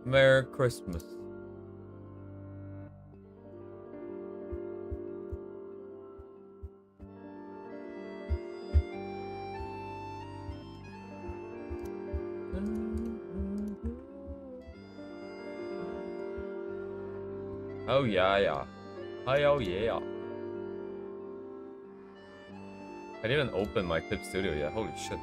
Merry Christmas. Oh yeah, yeah. Oh yeah. I didn't open my clip studio yet. Holy shit.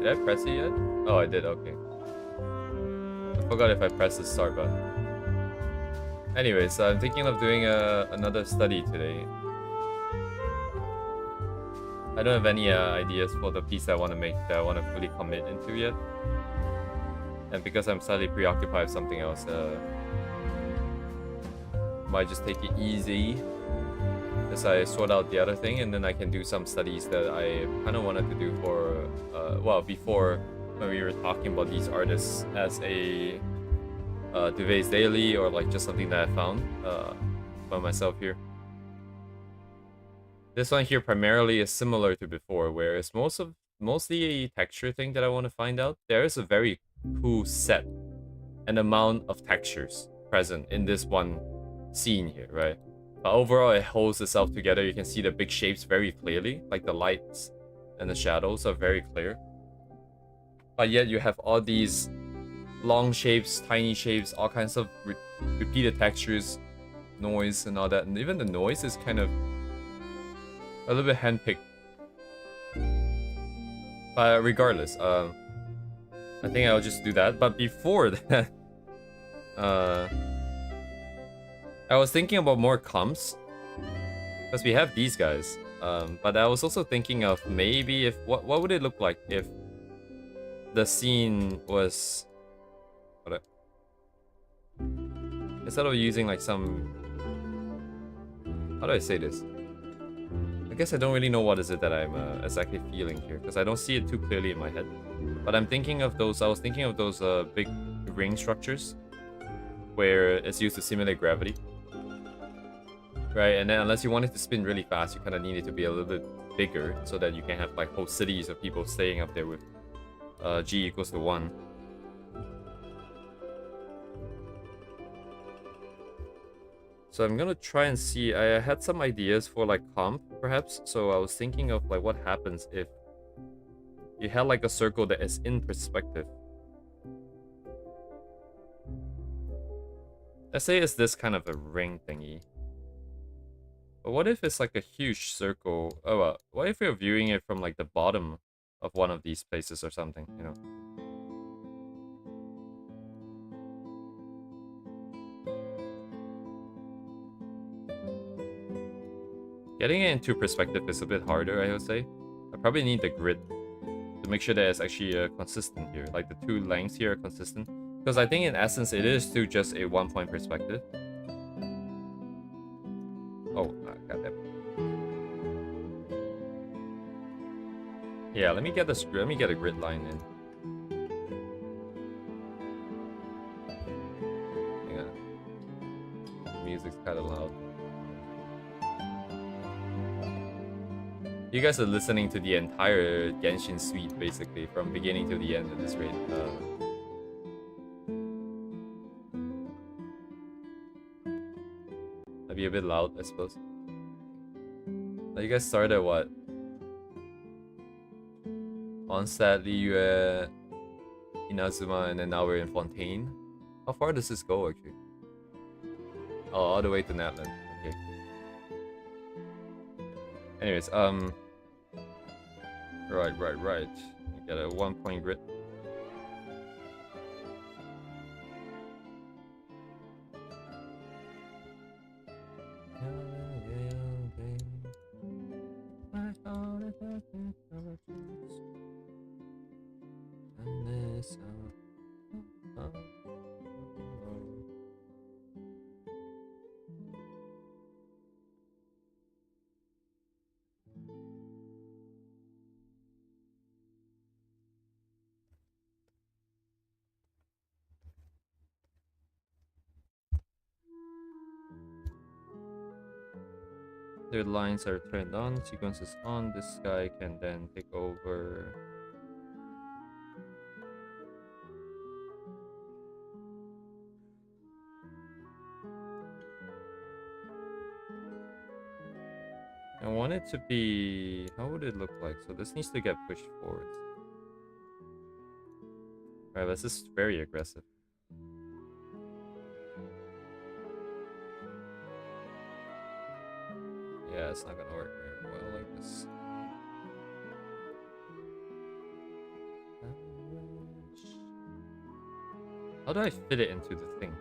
Did I press it yet? Oh, I did. Okay. I forgot if I pressed the start button. Anyways, I'm thinking of doing another study today. I don't have any ideas for the piece I want to make that I want to fully commit into yet. And because I'm slightly preoccupied with something else, might just take it easy as I sort out the other thing, and then I can do some studies that I kind of wanted to do for, well, before when we were talking about these artists as a Duvay's Daily, or like just something that I found by myself here. This one here primarily is similar to before, where it's mostly a texture thing that I want to find out. There is a very cool set and amount of textures present in this one scene here, right? But overall, it holds itself together. You can see the big shapes very clearly, like the lights and the shadows are very clear. But yet you have all these long shapes, tiny shapes, all kinds of repeated textures, noise and all that. And even the noise is kind of a little bit handpicked. But regardless, I think I'll just do that. But before that, I was thinking about more comps, because we have these guys. But I was also thinking of maybe if what would it look like if the scene was, instead of using like some, how do I say this? I guess I don't really know what is it that I'm exactly feeling here, because I don't see it too clearly in my head. But I'm thinking of those. I was thinking of those big ring structures where it's used to simulate gravity, right? And then unless you want it to spin really fast, you kind of need it to be a little bit bigger so that you can have like whole cities of people staying up there with g equals to 1. So I'm gonna try and see. I had some ideas for like comp, perhaps. So I was thinking of like what happens if you had like a circle that is in perspective. Let's say it's this kind of a ring thingy. But what if it's like a huge circle? Oh, well, what if you're viewing it from like the bottom of one of these places or something, you know? Getting it into perspective is a bit harder, I would say. I probably need the grid to make sure that it's actually consistent here. Like the two lengths here are consistent. Because I think in essence it is still just a 1-point perspective. Oh, goddamn. Yeah, let me get a grid line in. Hang on. The music's kind of loud. You guys are listening to the entire Genshin suite, basically, from beginning to the end at this rate. That'd be a bit loud, I suppose. Now you guys started at what? Onset, Liyue, Inazuma, and then now we're in Fontaine. How far does this go, actually? Oh, all the way to Natland. Okay. Anyways, right. You get a 1-point grid. Their lines are turned on, sequence is on. This guy can then take over. I want it to be... How would it look like? So this needs to get pushed forward. Alright, this is very aggressive. Yeah, it's not gonna work very well like this. How do I fit it into the thing?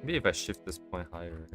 Maybe if I shift this point higher.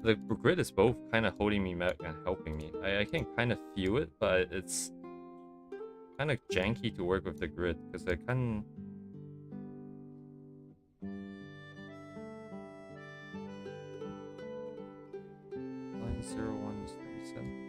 The grid is both kind of holding me back and helping me. I can kind of feel it, but it's kind of janky to work with the grid because I can... 90137.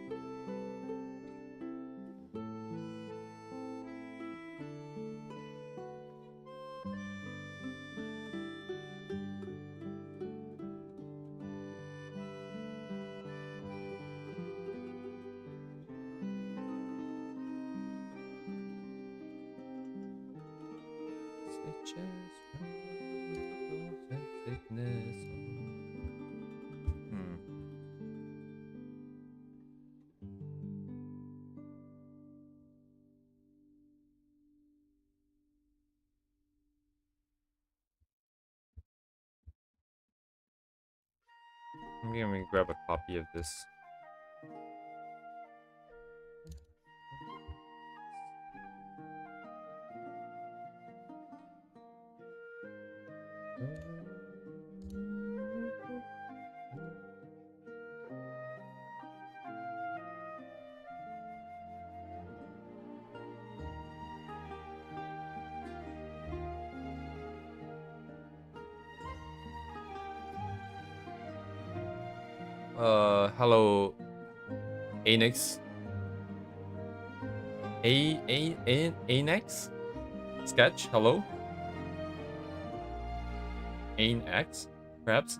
I'm gonna grab a copy of this. Hello, Anix. Anix? Sketch, hello? Anex, perhaps?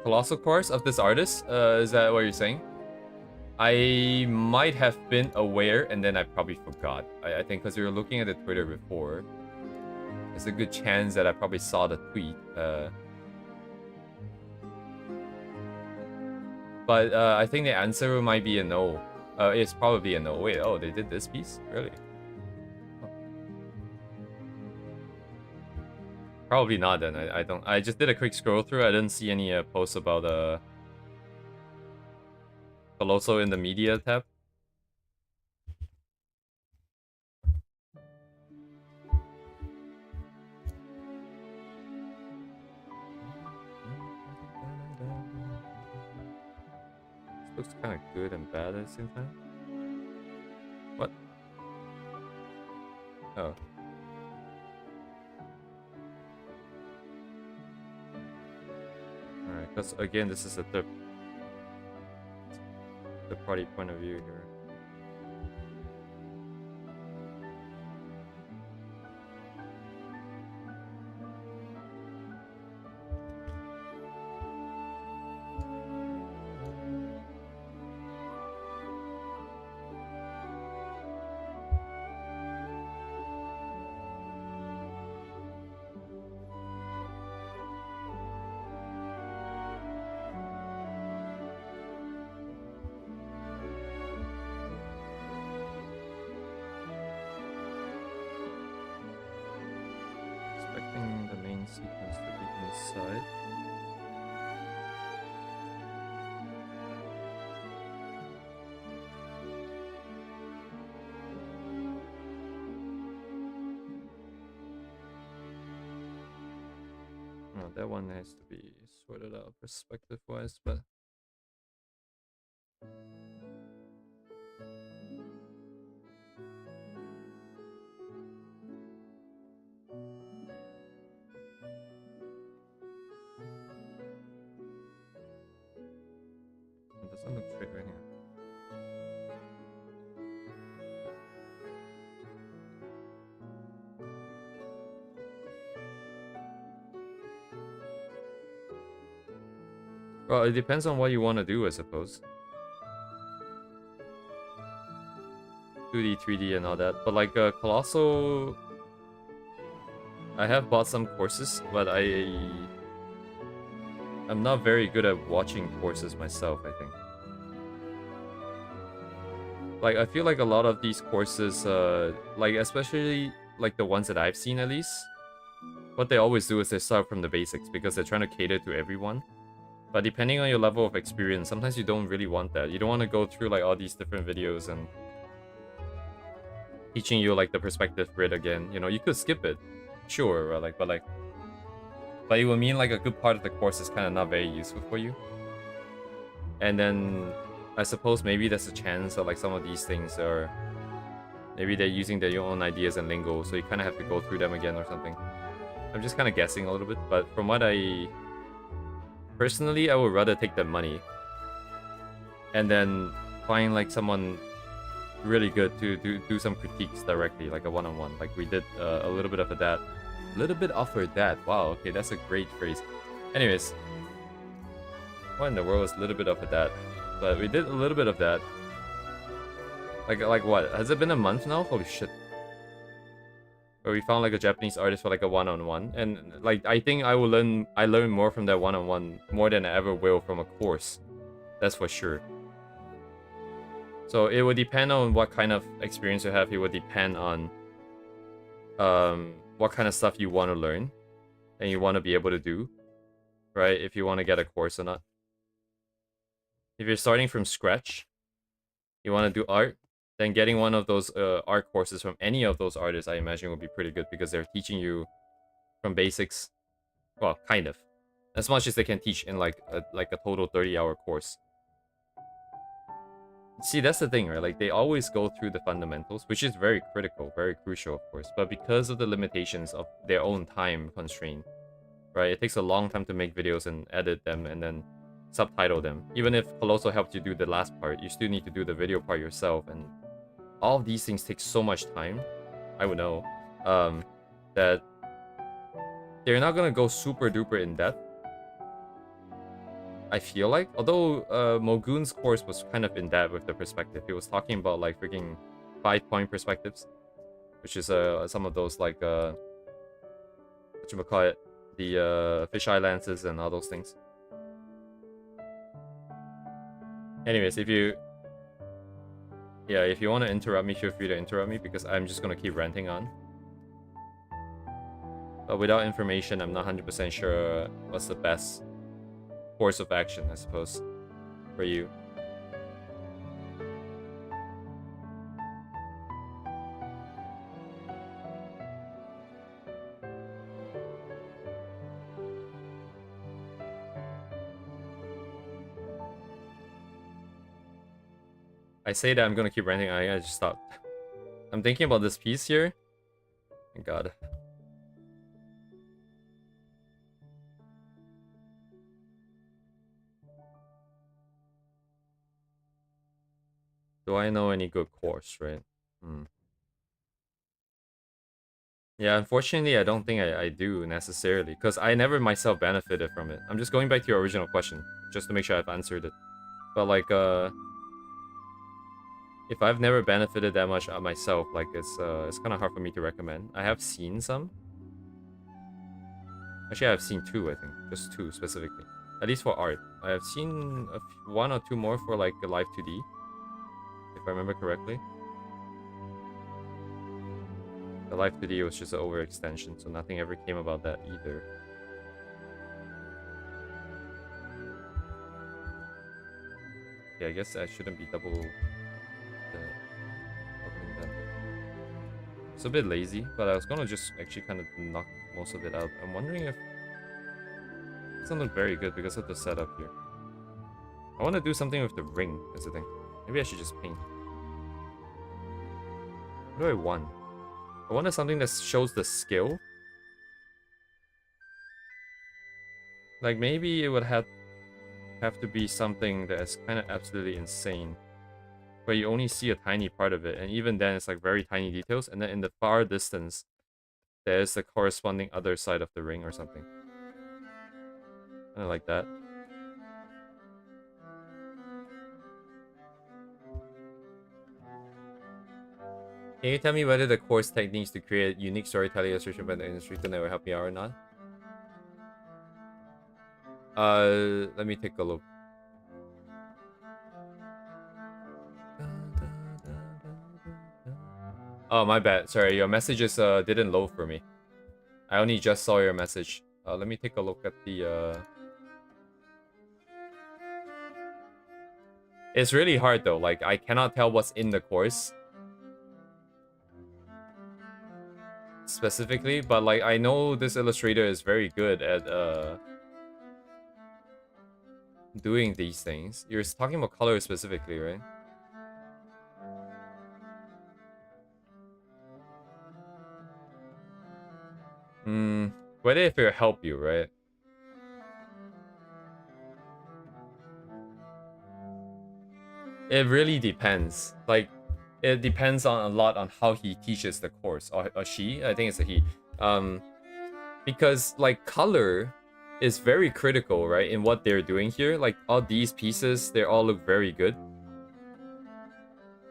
Colossal course of this artist? Is that what you're saying? I might have been aware and then I probably forgot. I think because we were looking at the Twitter before. There's a good chance that I probably saw the tweet. But I think the answer might be a no. It's probably a no. Wait, oh, they did this piece? Really? Oh. Probably not then. I don't... I just did a quick scroll through. I didn't see any posts about Colosso in the media tab. Looks kind of good and bad at the same time. What? Oh. Alright, because again, this is a third party point of view here. side. Oh, that one has to be sorted out perspective-wise, but it doesn't look straight right here. Well, it depends on what you want to do, I suppose. 2D, 3D, and all that. But like Colossal, I have bought some courses, but I'm not very good at watching courses myself, I think. Like, I feel like a lot of these courses, like, especially, like, the ones that I've seen, at least, what they always do is they start from the basics, because they're trying to cater to everyone. But depending on your level of experience, sometimes you don't really want that. You don't want to go through, like, all these different videos and teaching you, like, the perspective grid again. You know, you could skip it. Sure, but it will mean, like, a good part of the course is kind of not very useful for you. And then I suppose maybe there's a chance that like some of these things are maybe they're using their own ideas and lingo, so you kind of have to go through them again or something. I'm just kind of guessing a little bit, but from what I personally, I would rather take that money and then find like someone really good to do some critiques directly, like a one-on-one, like we did a little bit of that. A little bit offered that. Wow, okay, that's a great phrase. Anyways, what in the world is a little bit of that? But we did a little bit of that. Like what? Has it been a month now? Holy shit. Where we found like a Japanese artist for like a one-on-one. And like I think I learn more from that one-on-one more than I ever will from a course. That's for sure. So it would depend on what kind of experience you have. It would depend on what kind of stuff you want to learn and you want to be able to do, right? If you want to get a course or not. If you're starting from scratch, you want to do art, then getting one of those art courses from any of those artists, I imagine, would be pretty good because they're teaching you from basics. Well, kind of. As much as they can teach in like a total 30-hour course. See, that's the thing, right? Like, they always go through the fundamentals, which is very critical, very crucial, of course. But because of the limitations of their own time constraint, right? It takes a long time to make videos and edit them and then subtitle them. Even if Colossal helped you do the last part, you still need to do the video part yourself. And all of these things take so much time, I would know, that they're not going to go super duper in depth. I feel like, although Mogun's course was kind of in depth with the perspective. He was talking about like freaking 5-point perspectives, which is some of those like whatchamacallit, the fisheye lenses and all those things. Anyways, if you want to interrupt me, feel free to interrupt me because I'm just gonna keep ranting on. But without information, I'm not 100% sure what's the best course of action, I suppose, for you. I say that I'm gonna keep ranting, I just stopped. I'm thinking about this piece here. Thank God. Do I know any good course, right? Yeah, unfortunately, I don't think I do necessarily, because I never myself benefited from it. I'm just going back to your original question, just to make sure I've answered it. But like, if I've never benefited that much myself, like it's kind of hard for me to recommend. I have seen some. Actually, I've seen two, I think, just two specifically. At least for art, I have seen one or two more for like a live 2D, if I remember correctly. The live 2D was just an overextension, so nothing ever came about that either. Yeah, I guess I shouldn't be doubling them. It's a bit lazy, but I was gonna just actually kind of knock most of it out. I'm wondering if it doesn't look very good because of the setup here. I want to do something with the ring, is the thing. Maybe I should just paint. What do I want? I wanted something that shows the skill. Like, maybe it would have to be something that is kind of absolutely insane. Where you only see a tiny part of it, and even then it's like very tiny details, and then in the far distance, there's the corresponding other side of the ring or something. Kind of like that. Can you tell me whether the course techniques to create unique storytelling illustration by the industry can ever help me out or not? Let me take a look. Oh, my bad. Sorry, your messages didn't load for me. I only just saw your message. Let me take a look at the It's really hard though. Like, I cannot tell what's in the course specifically, but like I know this illustrator is very good at doing these things. You're talking about color specifically, right? Whether if it'll help you, right? It really depends. Like, it depends on a lot on how he teaches the course, or she. I think it's a he. Because like color is very critical, right, in what they're doing here. Like all these pieces, they all look very good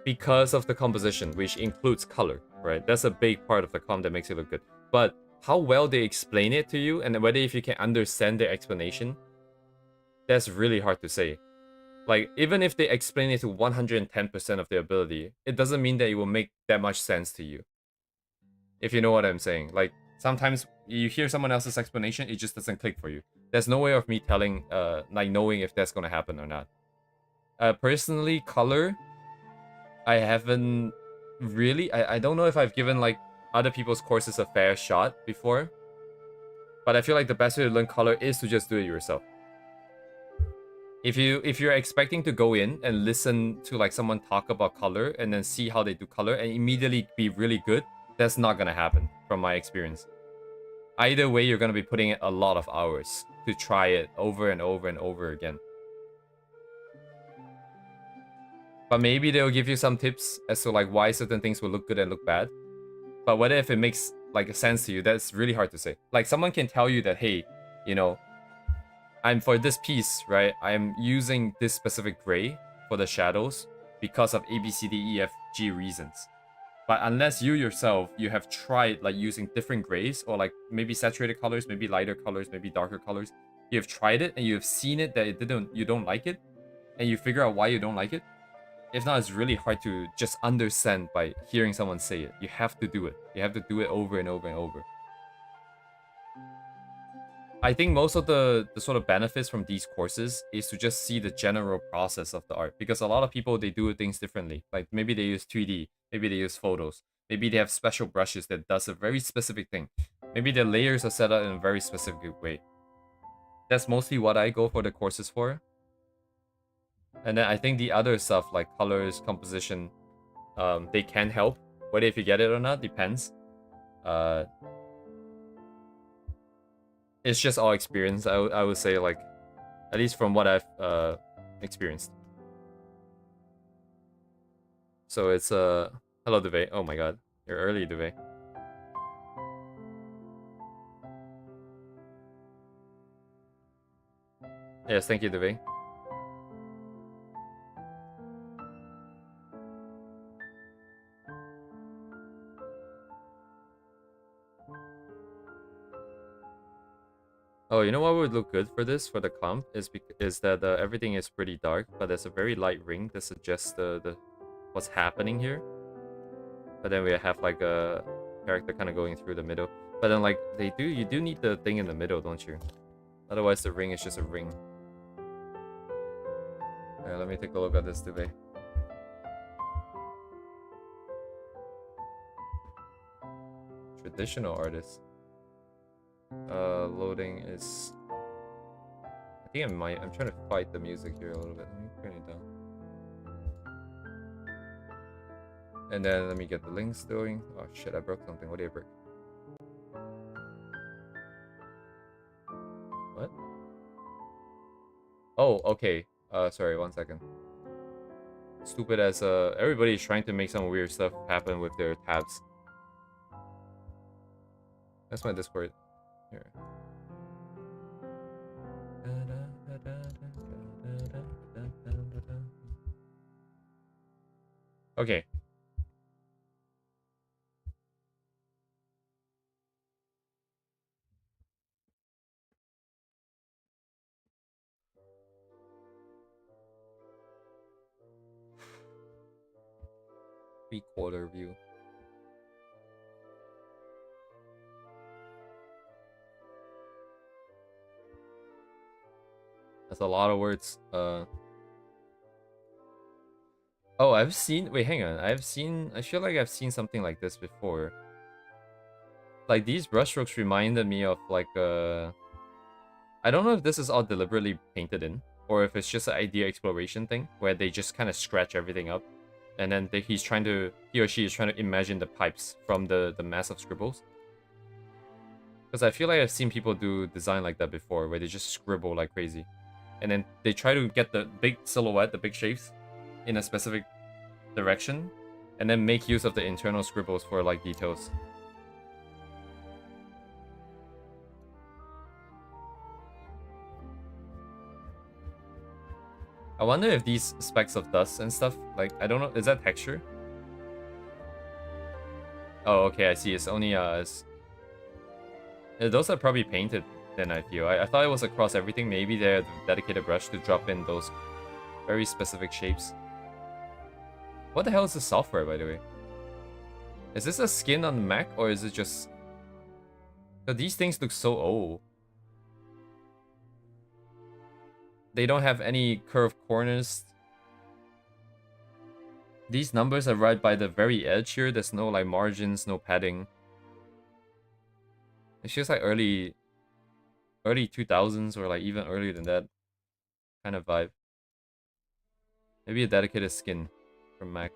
because of the composition, which includes color, right? That's a big part of the comp that makes it look good. But how well they explain it to you, and whether if you can understand their explanation, that's really hard to say. Like, even if they explain it to 110% of their ability, it doesn't mean that it will make that much sense to you. If you know what I'm saying. Like, sometimes you hear someone else's explanation, it just doesn't click for you. There's no way of me telling, like, knowing if that's gonna happen or not. Personally, color, I haven't really... I don't know if I've given, like, other people's courses a fair shot before. But I feel like the best way to learn color is to just do it yourself. If you're expecting to go in and listen to like someone talk about color and then see how they do color and immediately be really good, that's not gonna happen from my experience. Either way, you're gonna be putting in a lot of hours to try it over and over and over again. But maybe they'll give you some tips as to like why certain things will look good and look bad. But whether if it makes like a sense to you, that's really hard to say. Like someone can tell you that, hey, you know, for this piece, right, I'm using this specific gray for the shadows because of A, B, C, D, E, F, G reasons. But unless you yourself, you have tried like using different grays or like maybe saturated colors, maybe lighter colors, maybe darker colors, you have tried it and you have seen it that you don't like it, and you figure out why you don't like it. If not, it's really hard to just understand by hearing someone say it. You have to do it. You have to do it over and over and over. I think most of the sort of benefits from these courses is to just see the general process of the art. Because a lot of people, they do things differently. Like maybe they use 3D, maybe they use photos. Maybe they have special brushes that does a very specific thing. Maybe the layers are set up in a very specific way. That's mostly what I go for the courses for. And then I think the other stuff like colors, composition, they can help. Whether if you get it or not, depends. It's just all experience, I would say, like, at least from what I've experienced. So it's hello Duvay. Oh my god, you're early, Duvay. Yes, thank you, Duvay. Oh, you know what would look good for this, for the comp, is that everything is pretty dark, but there's a very light ring that suggests the what's happening here. But then we have like a character kind of going through the middle. But then like you do need the thing in the middle, don't you? Otherwise the ring is just a ring. Alright, let me take a look at this duvet. Traditional artist. Loading is... I think I'm trying to fight the music here a little bit. Let me turn it down. And then let me get the links going. Oh shit, I broke something. What did I break? What? Oh, okay. Sorry, 1 second. Stupid as everybody's trying to make some weird stuff happen with their tabs. That's my Discord. Here. Okay. Three-quarter view. That's a lot of words. Oh, I've seen... Wait, hang on. I feel like I've seen something like this before. Like, these brushstrokes reminded me of, like, I don't know if this is all deliberately painted in, or if it's just an idea exploration thing, where they just kind of scratch everything up. And then he or she is trying to imagine the pipes from the massive scribbles. Because I feel like I've seen people do design like that before, where they just scribble like crazy. And then they try to get the big silhouette, the big shapes, in a specific direction, and then make use of the internal scribbles for like details. I wonder if these specks of dust and stuff, like, I don't know, is that texture? Oh, okay, I see. It's only, those are probably painted, then I feel. I thought it was across everything. Maybe they had a dedicated brush to drop in those very specific shapes. What the hell is this software, by the way? Is this a skin on the Mac, or is it just... So these things look so old. They don't have any curved corners. These numbers are right by the very edge here. There's no like margins, no padding. It's just like early 2000s, or like even earlier than that kind of vibe. Maybe a dedicated skin from Mac.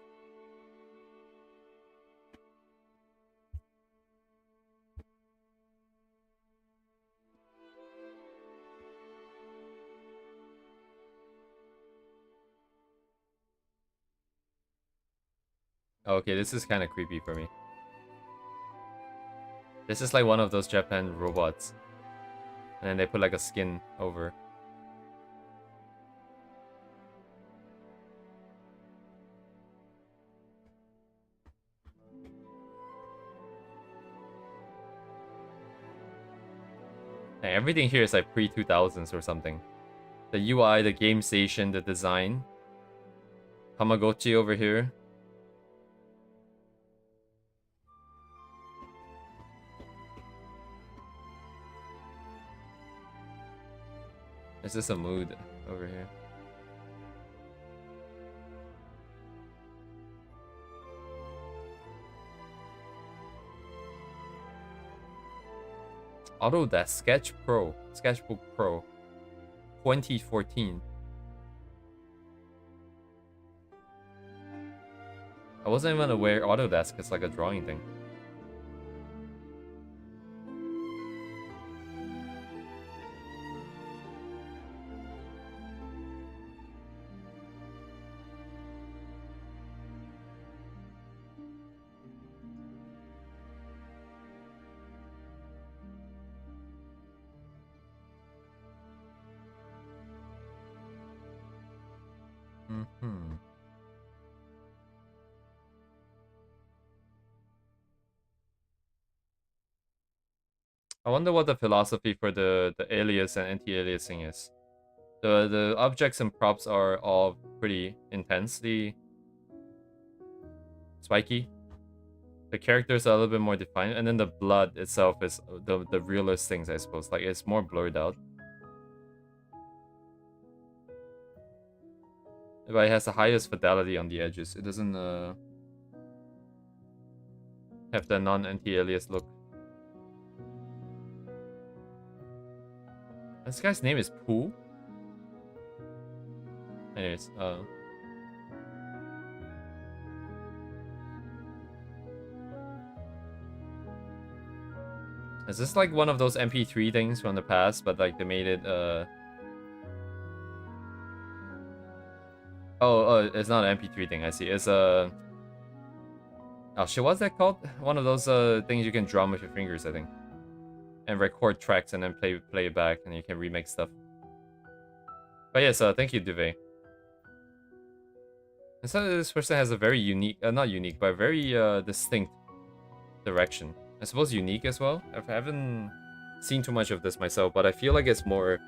Okay, this is kind of creepy for me. This is like one of those Japan robots. And then they put like a skin over. And everything here is like pre-2000s or something. The UI, the game station, the design. Tamagotchi over here. Is this a mood over here? Autodesk Sketchbook Pro 2014. I wasn't even aware Autodesk is like a drawing thing. I wonder what the philosophy for the alias and anti-aliasing is. The objects and props are all pretty intensely spiky. The characters are a little bit more defined, and then the blood itself is the realest things, I suppose. Like, it's more blurred out. But it has the highest fidelity on the edges. It doesn't have the non-anti-alias look. This guy's name is Pooh? Anyways, is this like one of those MP3 things from the past, but like they made it, Oh, it's not an MP3 thing, I see. It's a... Oh shit, what's that called? One of those things you can drum with your fingers, I think. And record tracks and then play it back, and you can remix stuff. But yes, thank you, Duvet. And so this person has a very unique, not unique, but very distinct direction. I suppose unique as well. I haven't seen too much of this myself, but I feel like it's more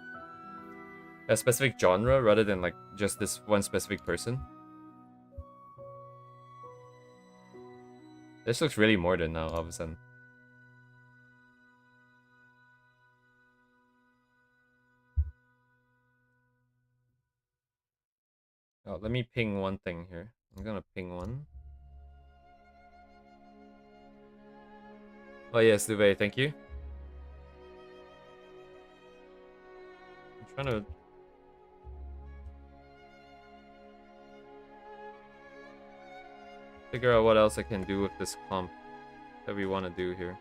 a specific genre rather than like just this one specific person. This looks really modern now, all of a sudden. Oh, let me ping one thing here. I'm gonna ping one. Oh yes, Duvet, thank you. I'm trying to... figure out what else I can do with this comp that we want to do here.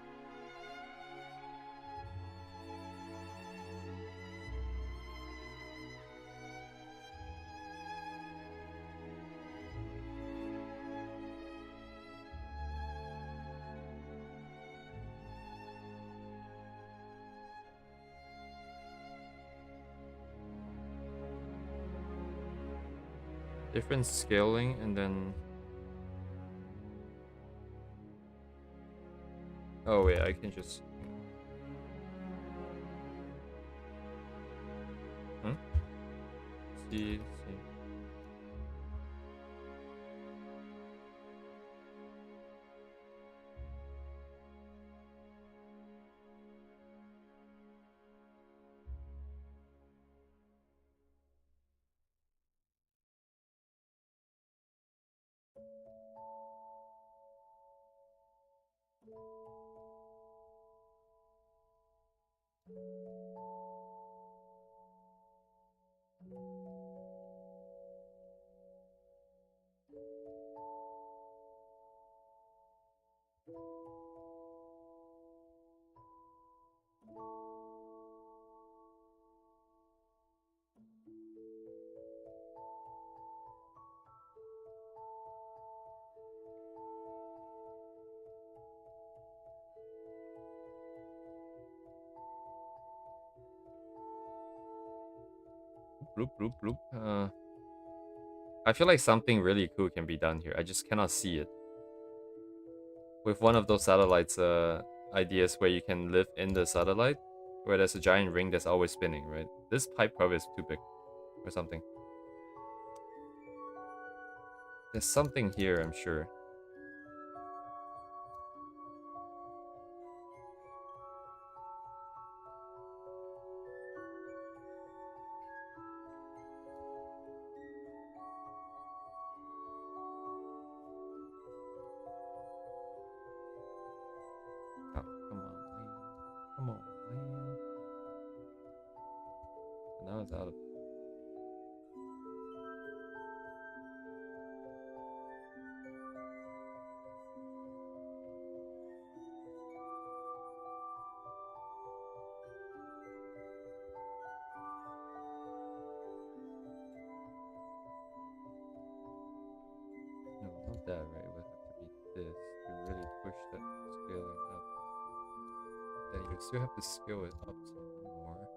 Different scaling and then... Oh wait, I can just... See. Bloop, bloop, bloop. I feel like something really cool can be done here. I just cannot see it. With one of those satellites ideas where you can live in the satellite, where there's a giant ring that's always spinning, right? This pipe probably is too big or something. There's something here, I'm sure. Oh, come on, man. Come on, man. Now it's out of... No, not that, right? It would have to be this to really push that scaling up. Then you still have to scale it up some more.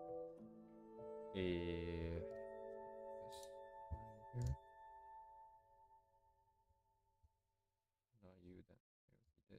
This one here. Not you then. It would be this.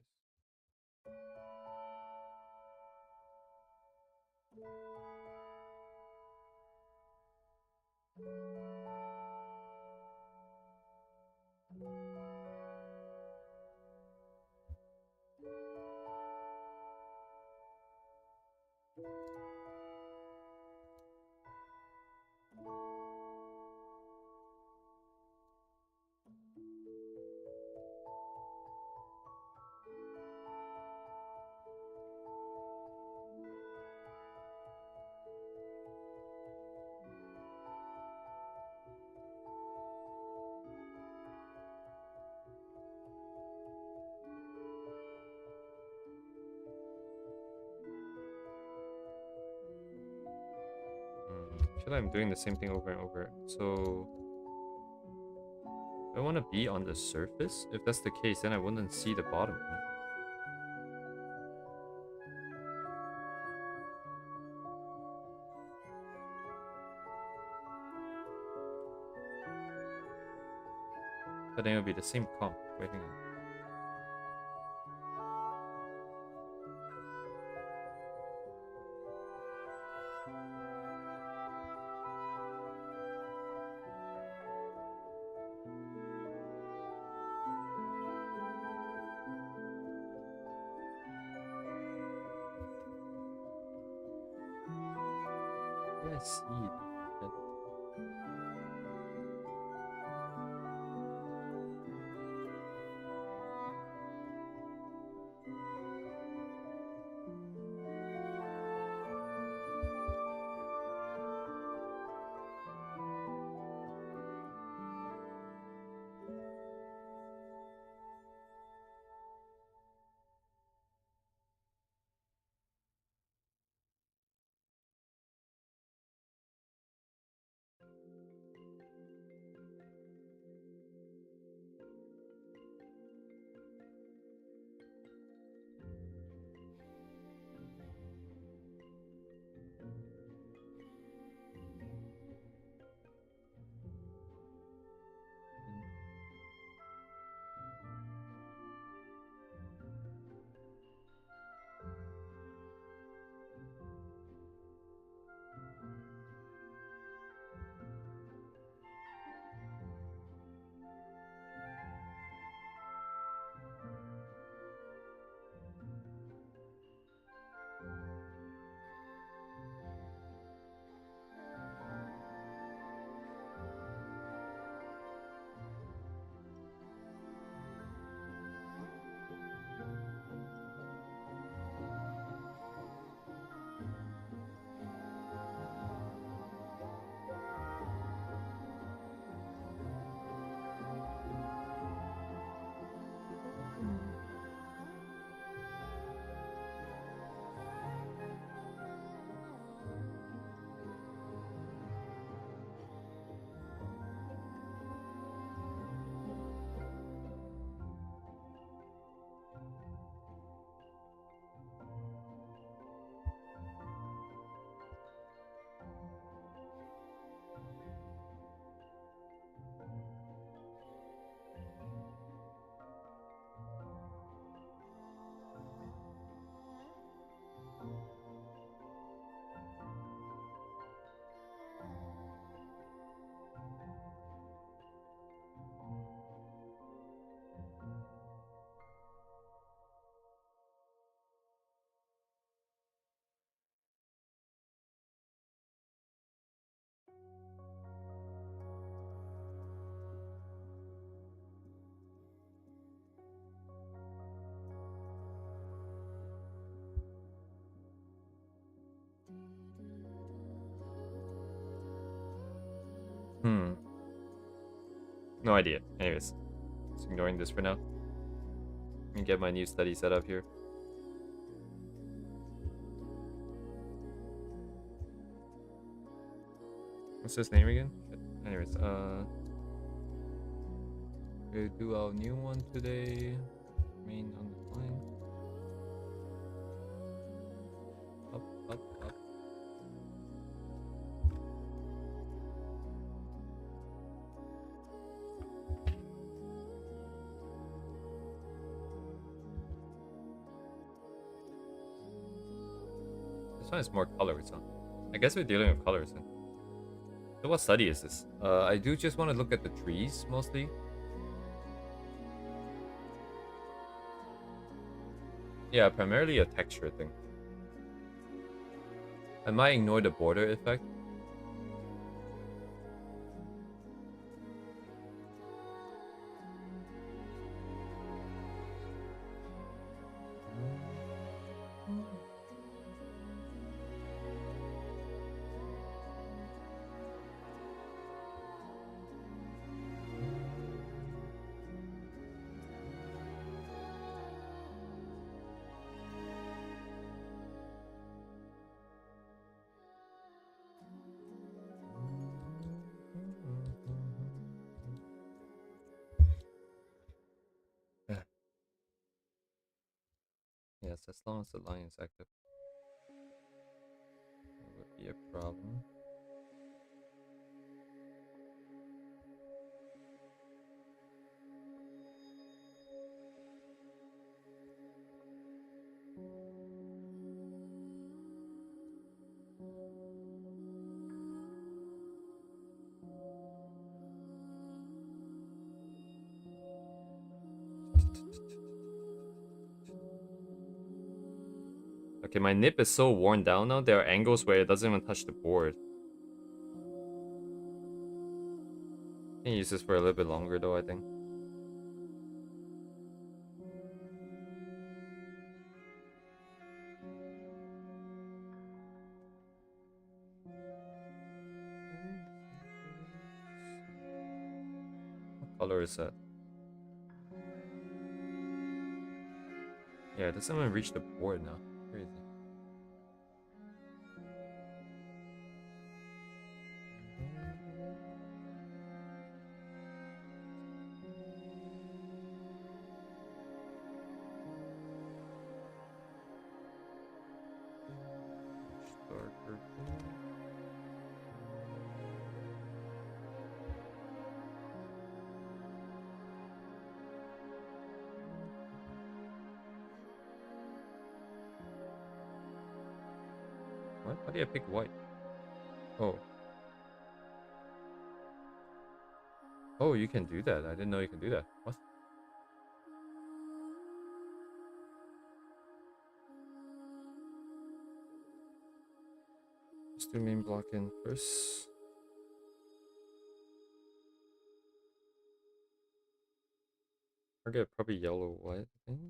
I feel like I'm doing the same thing over and over. So I want to be on the surface. If that's the case, then I wouldn't see the bottom. Right? But then it'll be the same comp. Wait, hang on. Yeah, I see it. Hmm. No idea. Anyways, just ignoring this for now. And get my new study set up here. What's his name again? Anyways, we'll do our new one today. Main on the line. Up, up, up. This one has more colors, huh? I guess we're dealing with colors then. So what study is this? I do just want to look at the trees mostly. Yeah, primarily a texture thing. I might ignore the border effect. guess, as long as the line is active. That would be a problem. Okay, my nib is so worn down now, there are angles where it doesn't even touch the board. Can use this for a little bit longer though, I think. What color is that? Yeah, it doesn't even reach the board now. Crazy. Darker blue. What? Why did I pick white? Oh. Oh, you can do that. I didn't know you can do that. What? Let's do main block in first. Target probably yellow, white, I think.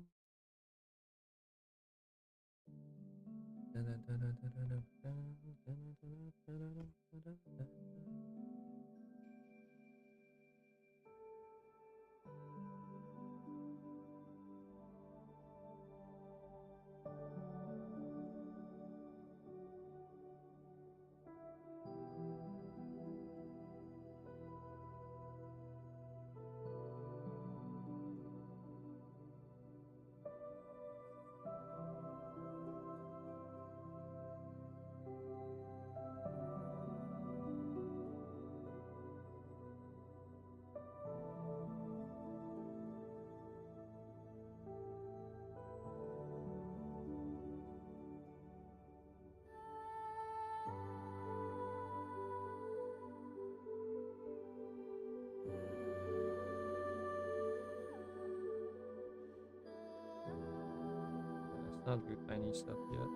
Let's not do tiny stuff yet.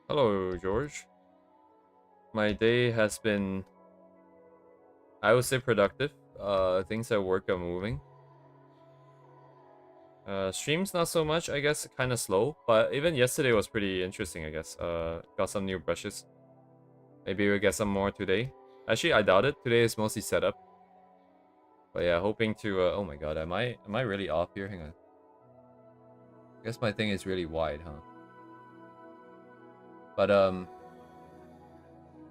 Hello, George. My day has been, I would say, productive. Things at work are moving. Streams not so much, I guess, kind of slow. But even yesterday was pretty interesting, I guess. Got some new brushes. Maybe we'll get some more today. Actually, I doubt it. Today is mostly setup. But yeah, hoping to. Oh my god, am I really off here? Hang on. I guess my thing is really wide, huh? But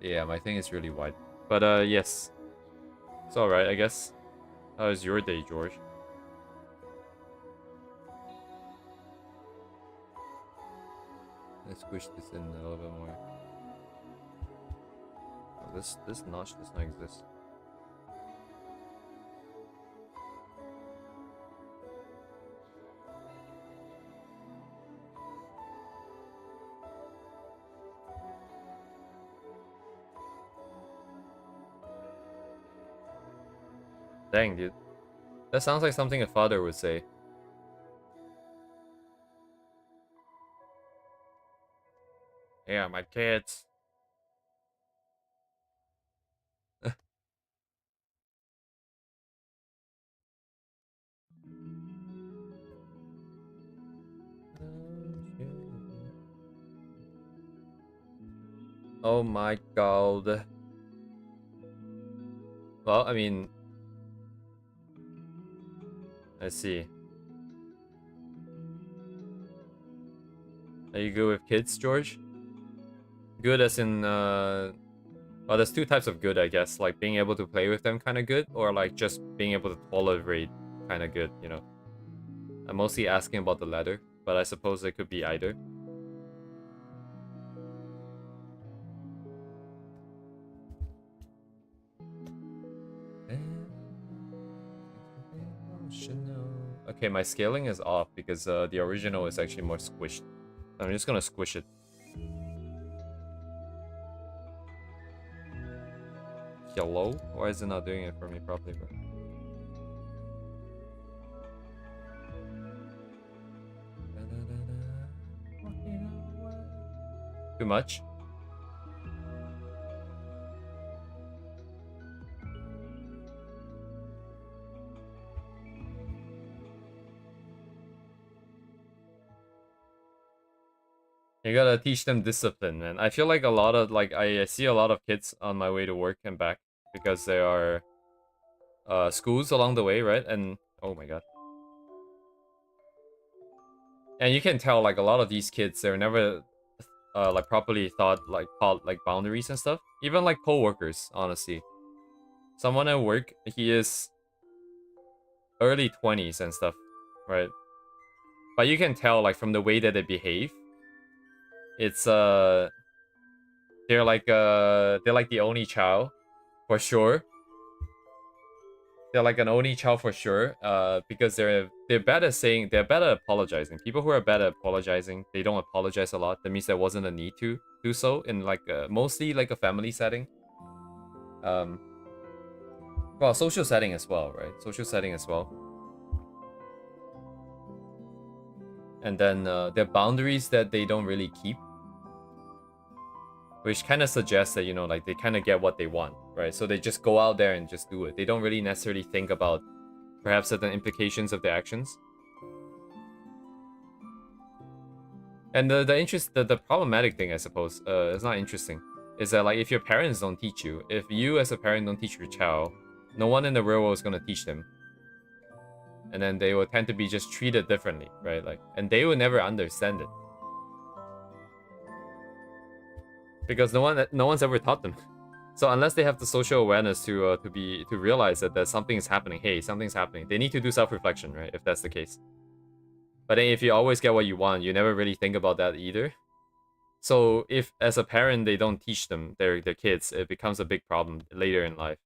yeah, my thing is really wide. But yes, it's all right, I guess. How was your day, George? Let's squish this in a little bit more. Oh, this notch does not exist. Dang, dude. That sounds like something a father would say. Yeah, my kids. Oh my god. Well, I mean, let's see. Are you good with kids, George? Good as in, well, there's two types of good, I guess. Like, being able to play with them kind of good, or like just being able to tolerate kind of good, you know? I'm mostly asking about the latter, but I suppose it could be either. Okay, my scaling is off because the original is actually more squished. I'm just gonna squish it. Hello? Why is it not doing it for me properly, bro? Too much? You gotta teach them discipline, man. I feel like a lot of, like, I see a lot of kids on my way to work and back because there are schools along the way, right? And, oh my god. And you can tell, like, a lot of these kids, they're never, like, properly taught, like, boundaries and stuff. Even, like, co-workers, honestly. Someone at work, he is early 20s and stuff, right? But you can tell, like, from the way that they behave, it's, they're like the only child, for sure. They're like an only child for sure, because they're bad at saying, they're bad at apologizing. People who are bad at apologizing, they don't apologize a lot. That means there wasn't a need to do so in like mostly like a family setting. Um, well, social setting as well, right? Social setting as well. And then there are boundaries that they don't really keep, which kind of suggests that, you know, like they kind of get what they want, right? So they just go out there and just do it. They don't really necessarily think about perhaps certain implications of their actions. And the problematic thing, I suppose, it's not interesting, is that like if your parents don't teach you, if you as a parent don't teach your child, no one in the real world is gonna teach them. And then they will tend to be just treated differently, right? Like, and they will never understand it. Because no one's ever taught them. So unless they have the social awareness to realize that there's something is happening, hey, something's happening, they need to do self-reflection, right? If that's the case. But then if you always get what you want, you never really think about that either. So if as a parent they don't teach them their kids, it becomes a big problem later in life.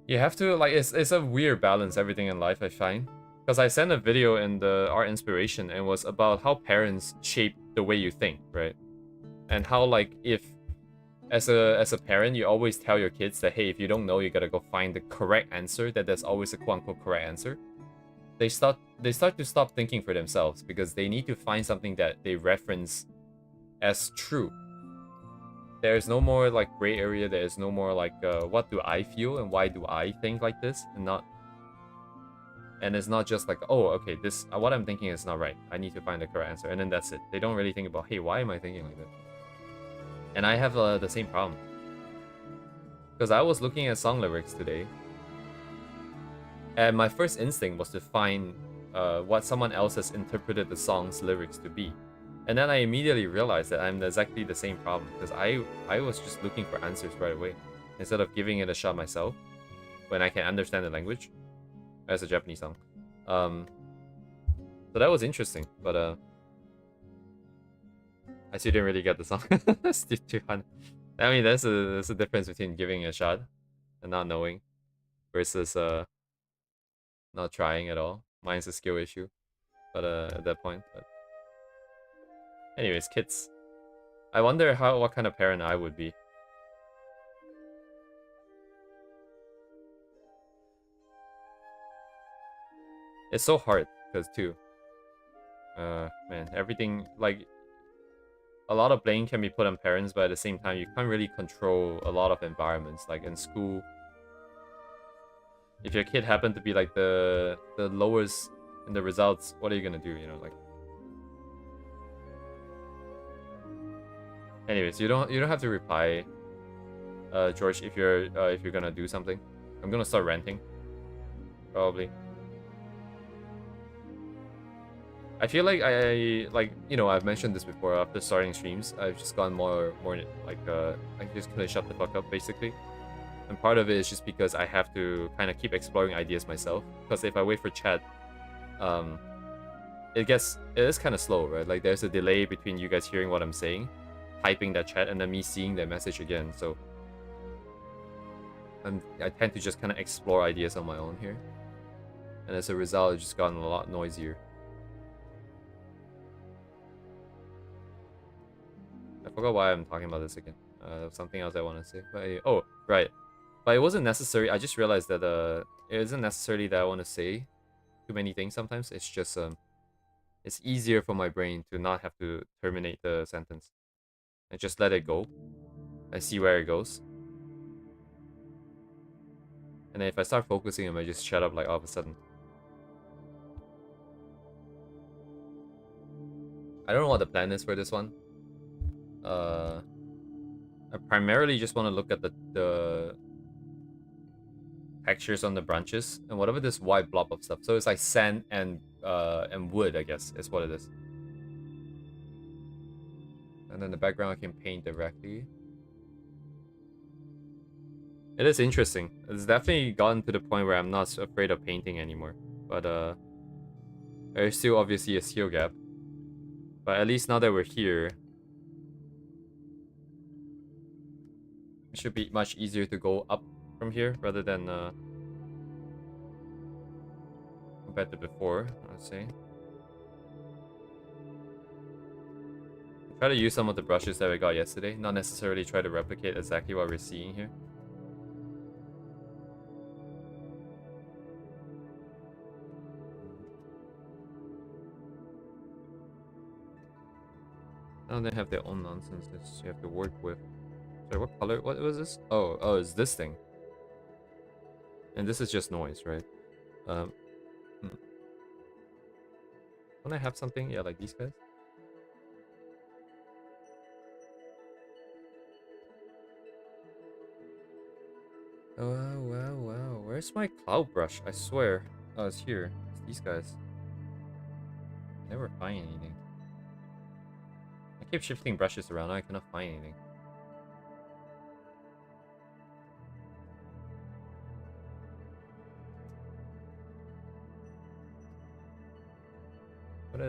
You have to, like, it's a weird balance, everything in life, I find. Because I sent a video in the Art Inspiration and it was about how parents shape the way you think, right? And how, like, if as a parent you always tell your kids that, hey, if you don't know, you gotta go find the correct answer, that there's always a quote-unquote correct answer. they start to stop thinking for themselves because they need to find something that they reference as true. There's no more like gray area. There's no more like what do I feel and why do I think like this, and it's not just like, oh, okay, this what I'm thinking is not right. I need to find the correct answer, and then that's it. They don't really think about, hey, why am I thinking like this? And I have the same problem because I was looking at song lyrics today, and my first instinct was to find what someone else has interpreted the song's lyrics to be. And then I immediately realized that I'm exactly the same problem because I was just looking for answers right away instead of giving it a shot myself when I can understand the language as a Japanese song. So that was interesting, but I still didn't really get the song. Still too fun. I mean, there's a difference between giving it a shot and not knowing versus not trying at all. Mine's a skill issue, but at that point. But anyways, kids. I wonder what kind of parent I would be. It's so hard because too. Man, everything like a lot of blame can be put on parents, but at the same time, you can't really control a lot of environments. Like in school, if your kid happened to be like the lowest in the results, what are you gonna do? You know, like. Anyways, you don't have to reply, George, if you're gonna do something. I'm gonna start ranting, probably. I feel like I've mentioned this before. After starting streams, I've just gone more like I just couldn't shut the fuck up basically. And part of it is just because I have to kind of keep exploring ideas myself. Because if I wait for chat, it is kind of slow, right? Like there's a delay between you guys hearing what I'm saying, typing that chat, and then me seeing that message again. So I tend to just kind of explore ideas on my own here, and as a result, it's just gotten a lot noisier. I forgot why I'm talking about this again. Something else I want to say. But oh, right. But it wasn't necessary. I just realized that it isn't necessarily that I want to say too many things sometimes. It's just it's easier for my brain to not have to terminate the sentence and just let it go and see where it goes. And then if I start focusing, I might just shut up like all of a sudden. I don't know what the plan is for this one. I primarily just want to look at the textures on the branches and whatever this white blob of stuff. So it's like sand and wood, I guess, is what it is. And then the background I can paint directly. It is interesting. It's definitely gotten to the point where I'm not afraid of painting anymore. But there's still obviously a skill gap. But at least now that we're here, it should be much easier to go up from here rather than compared to before, let's say. Try to use some of the brushes that we got yesterday, not necessarily try to replicate exactly what we're seeing here. Now they have their own nonsense that you have to work with. Sorry, what color? What was this? Oh, it's this thing. And this is just noise, right? Don't I have something? Yeah, like these guys. Oh, wow. Where's my cloud brush? I swear. Oh, it's here. It's these guys. Never find anything. I keep shifting brushes around. I cannot find anything.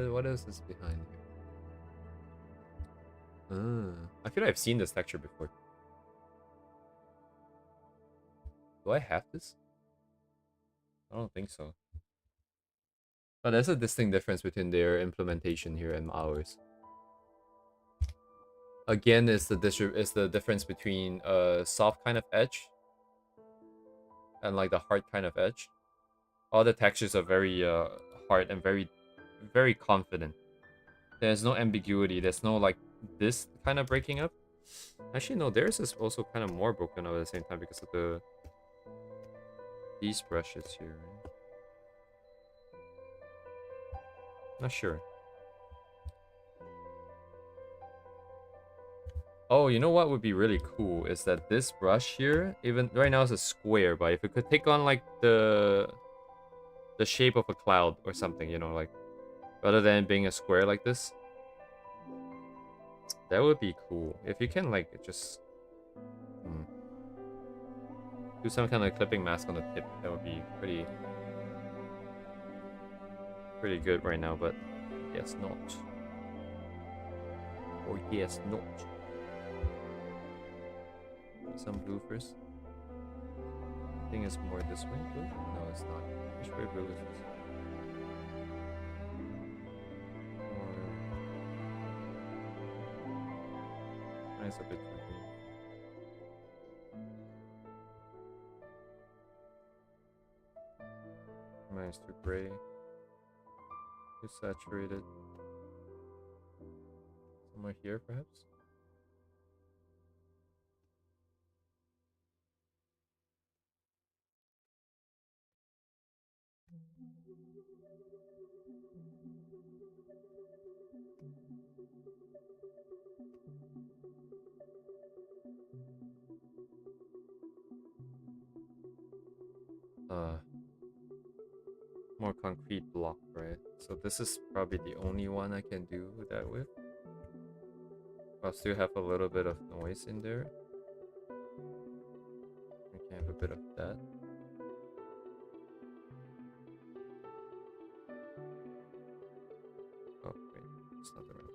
What is this behind here? I feel like I've seen this texture before. Do I have this? I don't think so. Oh, there's a distinct difference between their implementation here and ours. Again, it's the difference between a soft kind of edge and like the hard kind of edge. All the textures are very hard and very confident. There's no ambiguity. There's no like this kind of breaking up. Actually, no. Theirs is also kind of more broken up at the same time because of these brushes here. Right? Not sure. Oh, you know what would be really cool is that this brush here, even right now it's a square, but if it could take on like the shape of a cloud or something, you know, like rather than being a square like this, that would be cool. If you can like just do some kind of clipping mask on the tip, that would be pretty good right now, but yes, not. Or yes, not. Some blue first. I think it's more this way. Blue? No, it's not. Which way blue is this? Or... It's a bit too green. Mine's too gray. Too saturated. Somewhere here, perhaps? More concrete block, right? So this is probably the only one I can do that with. I'll still have a little bit of noise in there. We can have a bit of that. Oh, wait, it's not the right.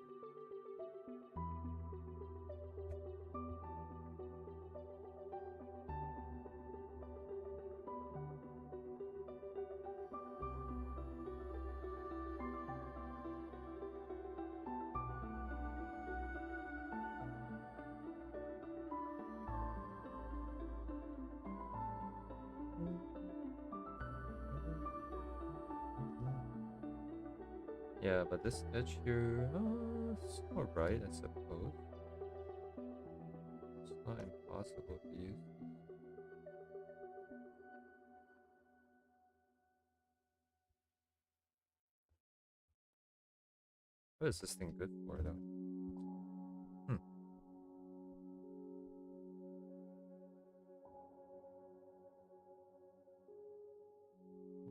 Yeah, but this edge here, it's alright, I suppose. It's not impossible to use. What is this thing good for, though?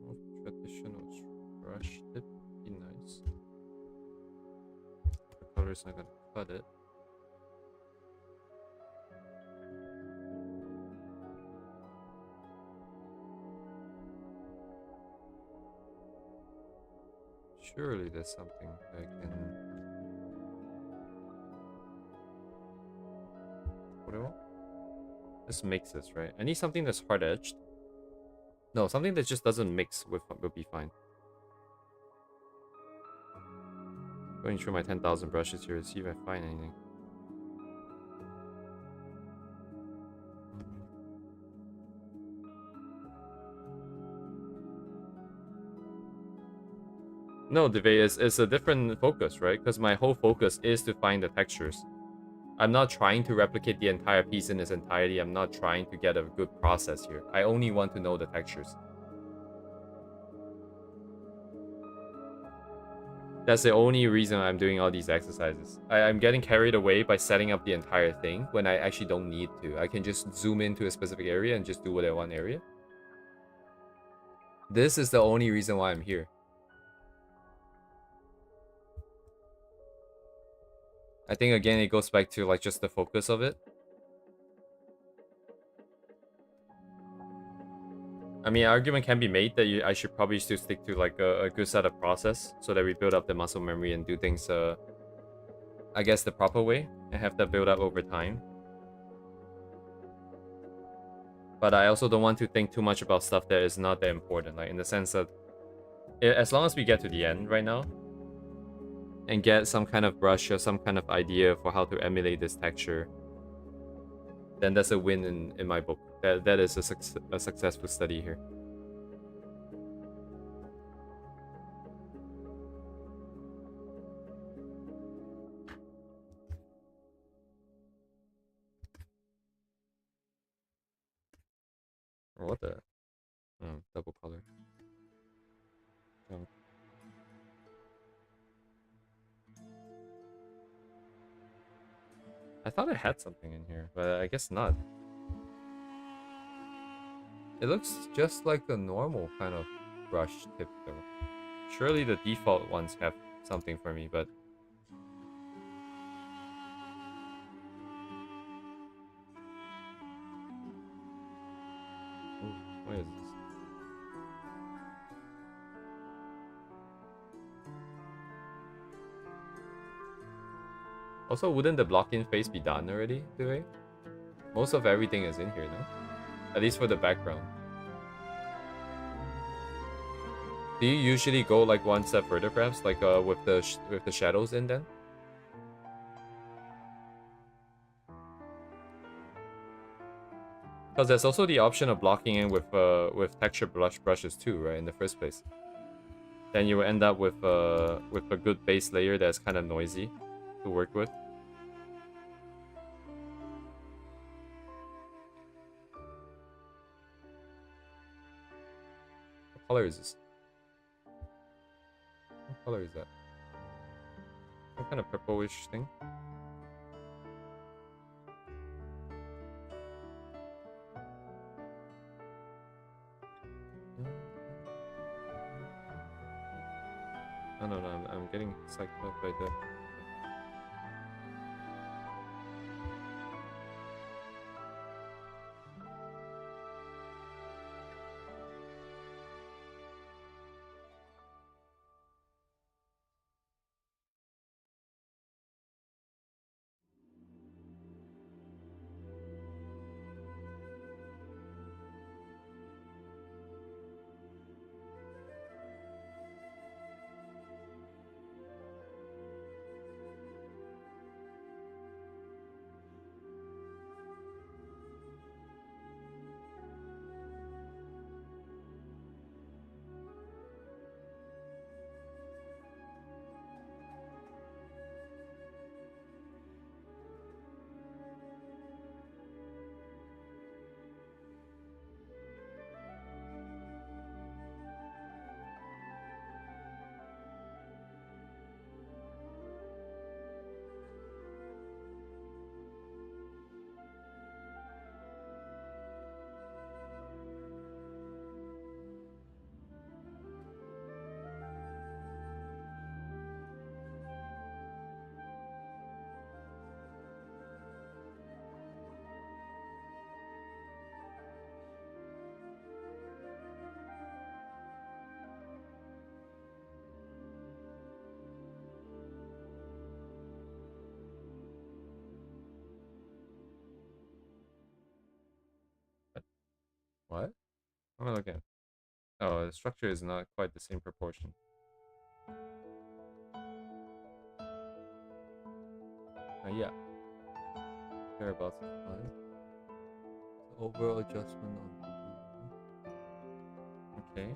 More traditional brush tip would be nice. The color's not gonna cut it. Surely there's something I can... What do I want? This mixes, right? I need something that's hard-edged. No, something that just doesn't mix would be fine. Going through my 10,000 brushes here to see if I find anything. No, Deve, it's a different focus, right? Because my whole focus is to find the textures. I'm not trying to replicate the entire piece in its entirety. I'm not trying to get a good process here. I only want to know the textures. That's the only reason I'm doing all these exercises. I'm getting carried away by setting up the entire thing when I actually don't need to. I can just zoom into a specific area and just do what I want area. This is the only reason why I'm here. I think again it goes back to like just the focus of it. I mean, argument can be made that I should probably still stick to like a good set of process so that we build up the muscle memory and do things, I guess, the proper way and have that build up over time. But I also don't want to think too much about stuff that is not that important, like in the sense that as long as we get to the end right now and get some kind of brush or some kind of idea for how to emulate this texture, then that's a win in my book. That is a successful study here. Oh, what the? Oh, double color. Junk. I thought it had something in here, but I guess not. It looks just like the normal kind of brush tip though. Surely the default ones have something for me, but... Ooh, what is this? Also, wouldn't the block-in face be done already, today? Most of everything is in here, no? At least for the background. Do you usually go like one step further, perhaps, like with the shadows in then? Because there's also the option of blocking in with texture brushes too, right? In the first place, then you will end up with a good base layer that's kind of noisy to work with. What color is this? What color is that? Some kind of purplish thing. I don't know. I'm getting psyched up by that. What? What am I looking at? Oh, the structure is not quite the same proportion. Yeah. Whereabouts is fine. The overall adjustment of the blue. Okay.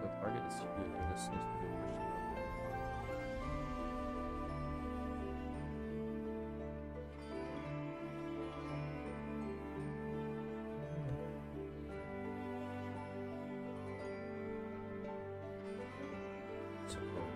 The target is here. This seems to be pushed up. Suppose.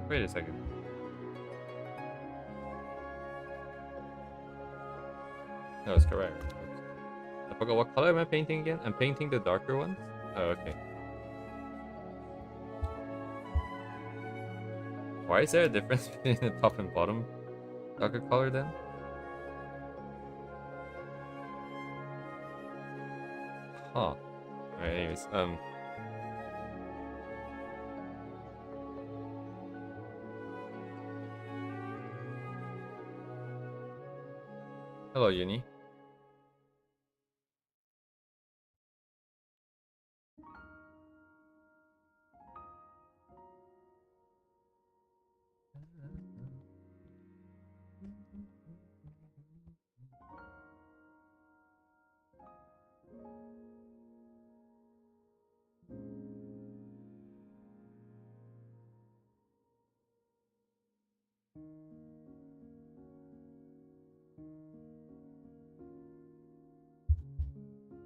Wait a second. That was correct. Oops. I forgot what color am I painting again? I'm painting the darker ones? Oh, okay. Why is there a difference between the top and bottom darker color then? Huh. Alright, anyways, hello, Uni.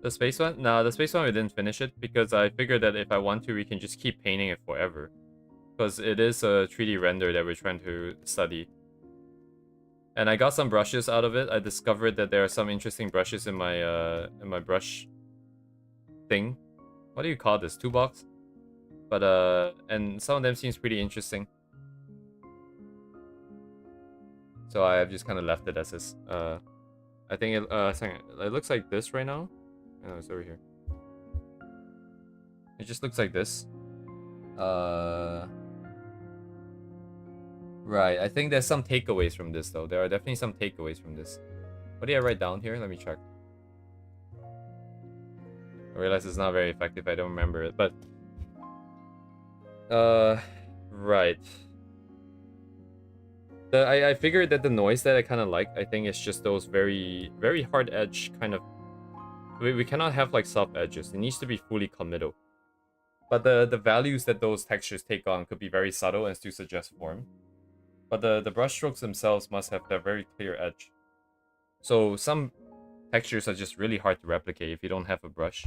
The space one? No, the space one we didn't finish it because I figured that if I want to, we can just keep painting it forever. Because it is a 3D render that we're trying to study. And I got some brushes out of it. I discovered that there are some interesting brushes in my brush thing. What do you call this? Toolbox? But and some of them seems pretty interesting. So I have just kind of left it as is. I think it looks like this right now. Oh, it's over here. It just looks like this. Right. I think there's some takeaways from this though. There are definitely some takeaways from this. What did I write down here? Let me check. I realize it's not very effective. I don't remember it, but right. I figured that the noise that I kind of like, I think it's just those very hard edge kind of. We cannot have like soft edges. It needs to be fully committal. But the values that those textures take on could be very subtle and still suggest form. But the brushstrokes themselves must have that very clear edge. So some textures are just really hard to replicate if you don't have a brush.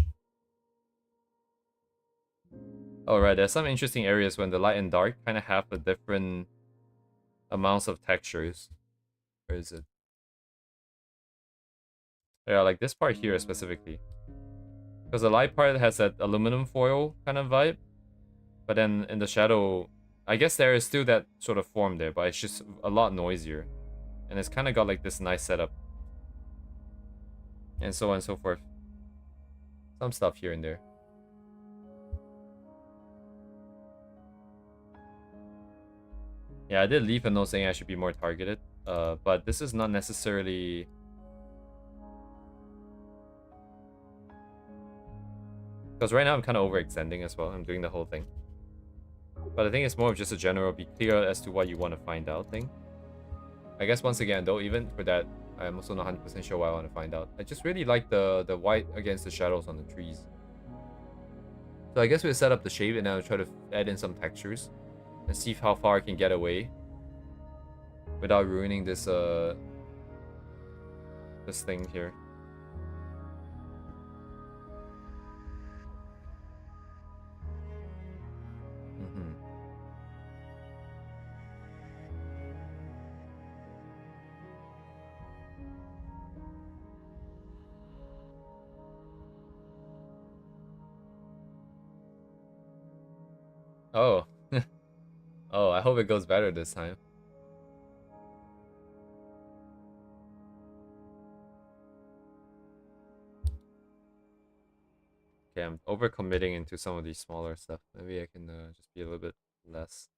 Alright, there's some interesting areas when the light and dark kind of have a different amounts of textures. Where is it? Yeah, like this part here specifically. Because the light part has that aluminum foil kind of vibe. But then in the shadow, I guess there is still that sort of form there, but it's just a lot noisier. And it's kind of got like this nice setup. And so on and so forth. Some stuff here and there. Yeah, I did leave a note saying I should be more targeted. But this is not necessarily... Because right now I'm kind of overextending as well. I'm doing the whole thing. But I think it's more of just a general be clear as to what you want to find out thing. I guess once again, though, even for that, I'm also not 100% sure what I want to find out. I just really like the white against the shadows on the trees. So I guess we'll set up the shape and then I'll try to add in some textures. And see how far I can get away. Without ruining this this thing here. Oh. Oh, I hope it goes better this time. Okay, I'm overcommitting into some of these smaller stuff. Maybe I can just be a little bit less.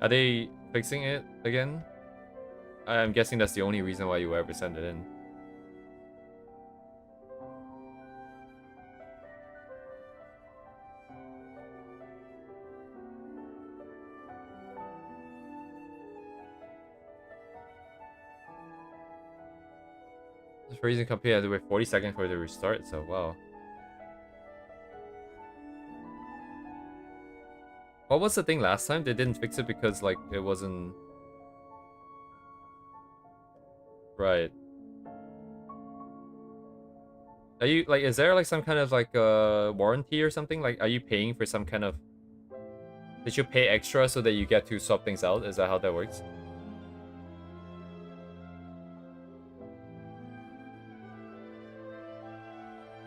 Are they fixing it again? I'm guessing that's the only reason why you ever send it in. The freezing computer had to wait 40 seconds for it to restart, so wow. What was the thing last time? They didn't fix it because like it wasn't right. Are you like is there like some kind of like warranty or something? Like are you paying for some kind of did you pay extra so that you get to swap things out? Is that how that works?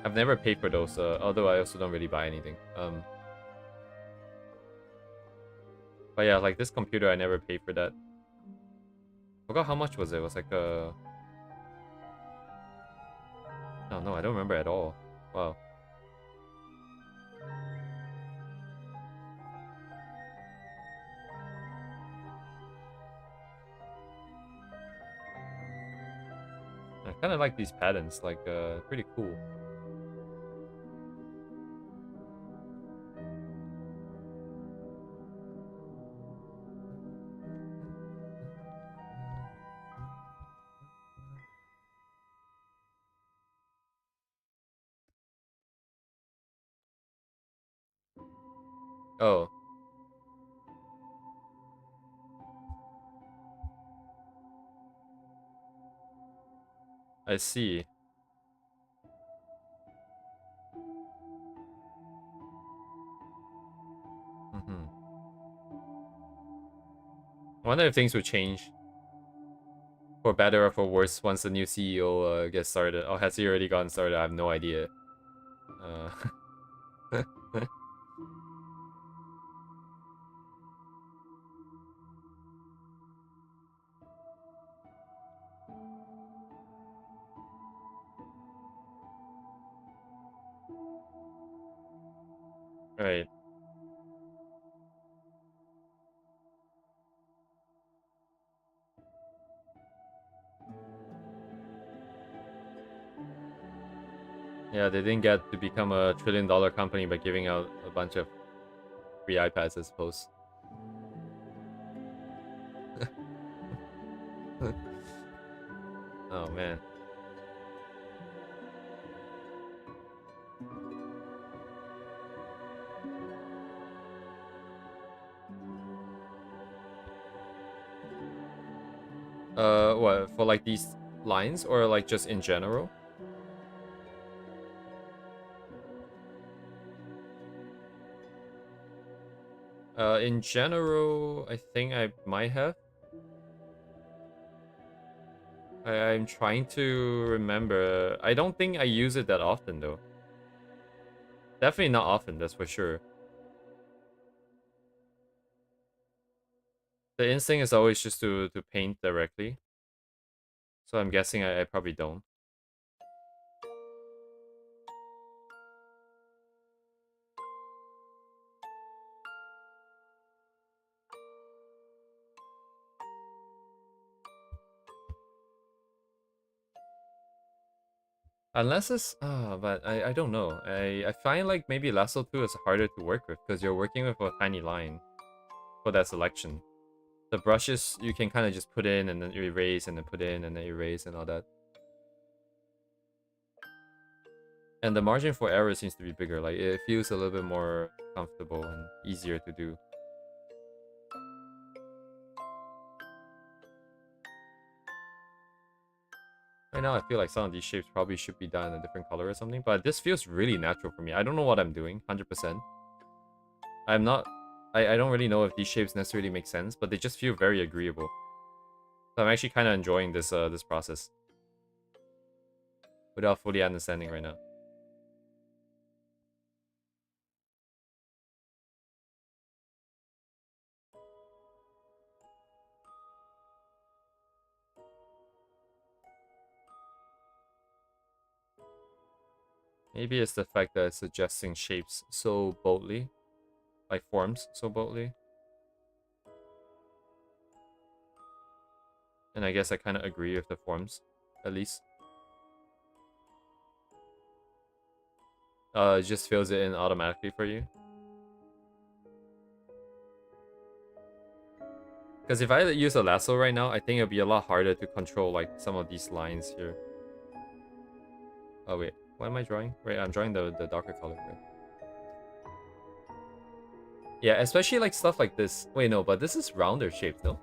I've never paid for those, although I also don't really buy anything. But yeah, like this computer, I never paid for that. Forgot how much was it? It was like a... Oh, no, I don't remember at all. Wow. I kind of like these patterns, like, pretty cool. Oh. I see. I wonder if things would change. For better or for worse once the new CEO gets started. Oh, has he already gotten started? I have no idea. Right. Yeah, they didn't get to become a trillion-dollar company by giving out a bunch of free iPads, I suppose. Oh man. What, for like these lines or like just in general? In general, I think I might have. I'm trying to remember. I don't think I use it that often though. Definitely not often, that's for sure. The instinct is always just to paint directly. So I'm guessing I probably don't. Unless it's but I don't know. I find like maybe Lasso 2 is harder to work with because you're working with a tiny line for that selection. The brushes you can kind of just put in and then erase and then put in and then erase and all that. And the margin for error seems to be bigger. Like it feels a little bit more comfortable and easier to do. Right now I feel like some of these shapes probably should be done in a different color or something, but this feels really natural for me. I don't know what I'm doing, 100%. I'm not I don't really know if these shapes necessarily make sense, but they just feel very agreeable. So I'm actually kind of enjoying this process without fully understanding right now. Maybe it's the fact that it's suggesting shapes so boldly, like forms so boldly. And I guess I kind of agree with the forms, at least. It just fills it in automatically for you. Because if I use a lasso right now, I think it'll be a lot harder to control like some of these lines here. Oh wait, what am I drawing? Wait, I'm drawing the darker color. Right? Yeah, especially like stuff like this. Wait, no, but this is rounder shapes, no?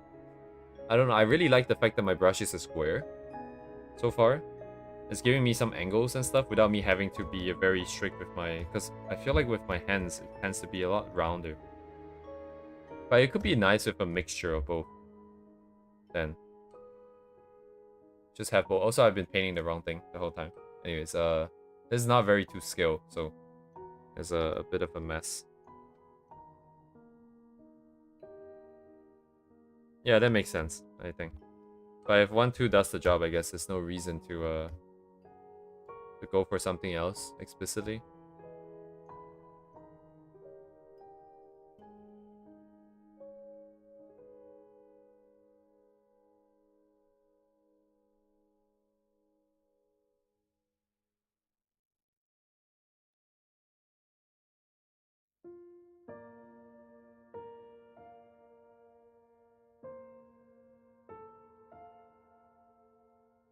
I don't know. I really like the fact that my brush is a square so far. It's giving me some angles and stuff without me having to be very strict with my... Because I feel like with my hands, it tends to be a lot rounder. But it could be nice with a mixture of both. Then. Just have both. Also, I've been painting the wrong thing the whole time. Anyways, this is not very to scale, so there's a bit of a mess. Yeah, that makes sense, I think. But if 1-2 does the job, I guess there's no reason to go for something else explicitly.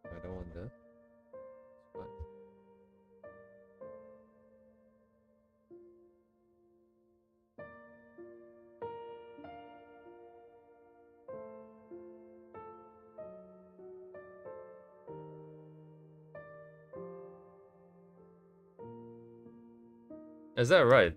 I don't want that. But is that right?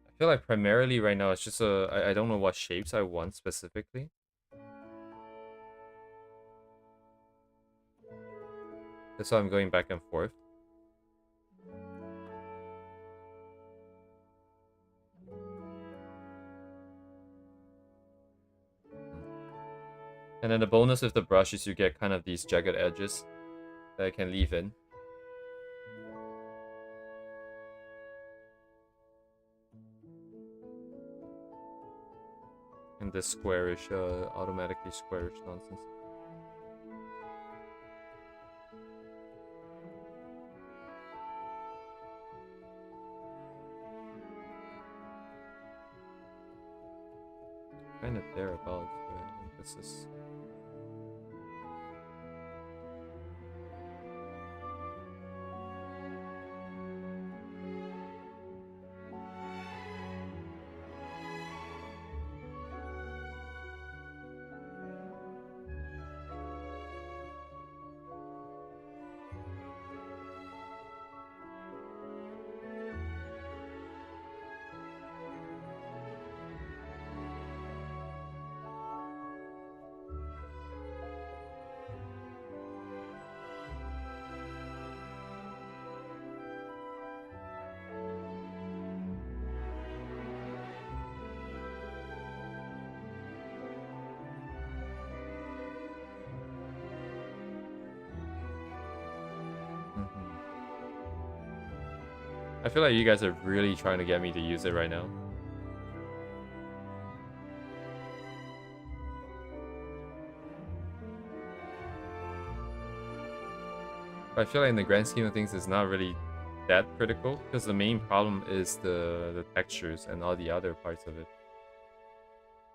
I feel like primarily right now it's just I don't know what shapes I want specifically. That's why I'm going back and forth. And then the bonus with the brush is you get kind of these jagged edges that I can leave in. And this squarish, automatically squarish nonsense. Kind of thereabouts, but I think this is... I feel like you guys are really trying to get me to use it right now. But I feel like in the grand scheme of things, it's not really that critical, because the main problem is the textures and all the other parts of it.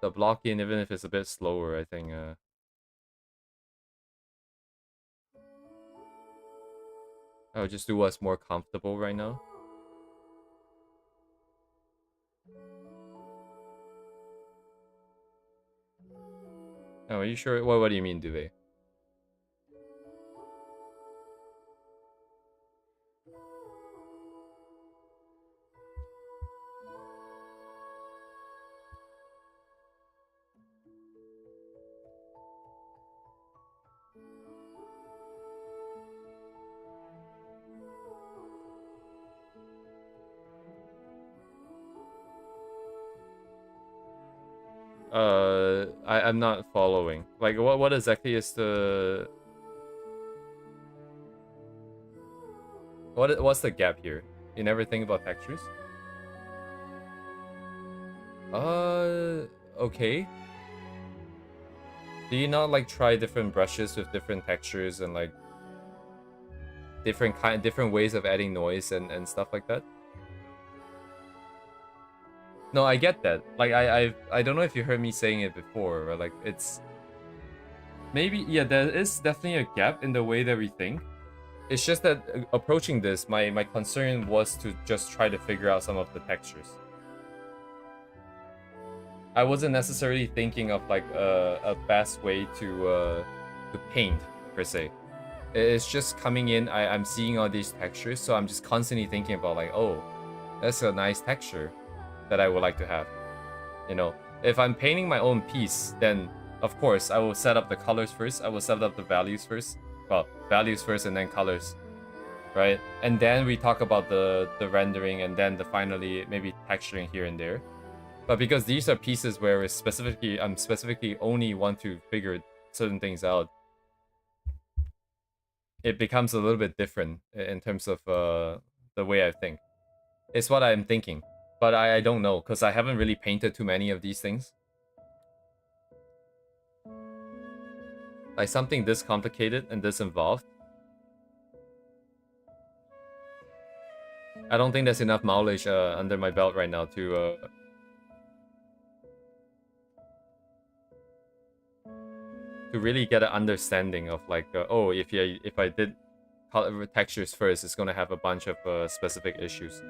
The blocking, even if it's a bit slower, I think... I'll just do what's more comfortable right now. Oh, are you sure? What do you mean, Duvet? I'm not following. Like, what exactly is the... What's the gap here? You never think about textures? Okay. Do you not, like, try different brushes with different textures and, like, different ways of adding noise and stuff like that? No, I get that. Like, I don't know if you heard me saying it before, but, like, it's... Maybe, yeah, there is definitely a gap in the way that we think. It's just that approaching this, my concern was to just try to figure out some of the textures. I wasn't necessarily thinking of, like, a fast way to paint, per se. It's just coming in, I'm seeing all these textures, so I'm just constantly thinking about, like, oh, that's a nice texture that I would like to have. You know, if I'm painting my own piece, then, of course, I will set up the colors first. I will set up the values first. Well, values first and then colors, right? And then we talk about the rendering and then the finally maybe texturing here and there. But because these are pieces where I'm specifically only want to figure certain things out, it becomes a little bit different in terms of the way I think. It's what I'm thinking, but I don't know because I haven't really painted too many of these things. Like something this complicated and this involved. I don't think there's enough knowledge under my belt right now to really get an understanding of like, oh, if I did color textures first, it's gonna have a bunch of specific issues.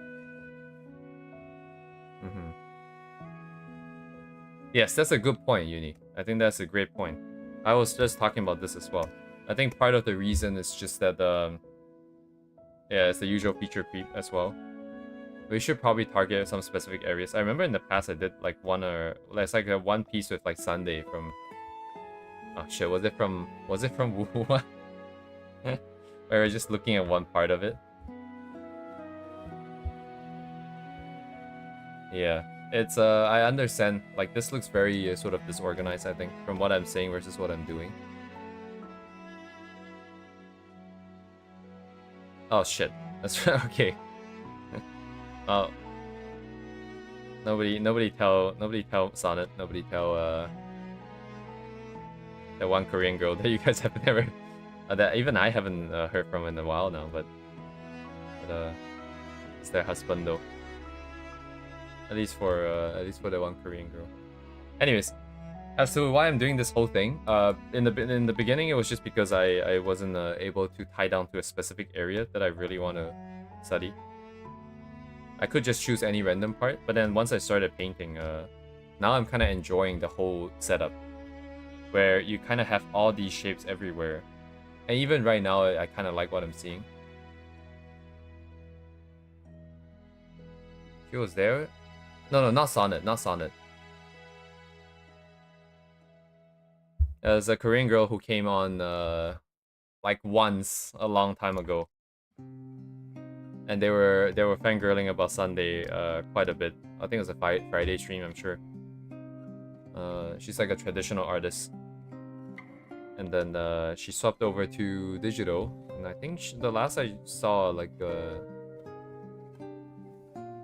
Yes, that's a good point, Uni. I think that's a great point. I was just talking about this as well. I think part of the reason is just that, yeah, it's the usual feature creep as well. We should probably target some specific areas. I remember in the past I did like it's like a one piece with like Sunday from... Oh shit, was it from Wuhan? Wait, Or just looking at one part of it. Yeah, it's I understand. Like this looks very sort of disorganized. I think from what I'm saying versus what I'm doing. Oh shit, that's okay. Oh, nobody tell Sonnet. Nobody tell that one Korean girl that you guys have never that even I haven't heard from in a while now. But it's their husband though. At least for the one Korean girl. Anyways, as to why I'm doing this whole thing, in the beginning it was just because I wasn't able to tie down to a specific area that I really want to study. I could just choose any random part, but then once I started painting, now I'm kind of enjoying the whole setup, where you kind of have all these shapes everywhere, and even right now I kind of like what I'm seeing. She was there. No, not Sonnet, not Sonnet. There's a Korean girl who came on like once a long time ago, and they were fangirling about Sunday quite a bit. I think it was a Friday stream, I'm sure. She's like a traditional artist, and then she swapped over to digital, and I think the last I saw, like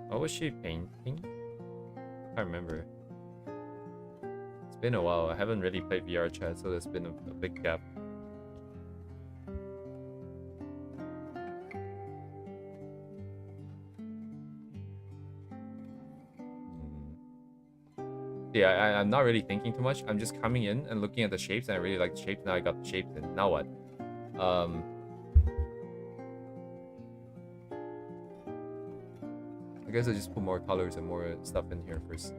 what was she painting? I can't remember. It's been a while. I haven't really played VR chat, so there's been a big gap. Yeah, I'm not really thinking too much. I'm just coming in and looking at the shapes, and I really like the shapes. Now I got the shapes, and now what? I guess I just put more colors and more stuff in here first.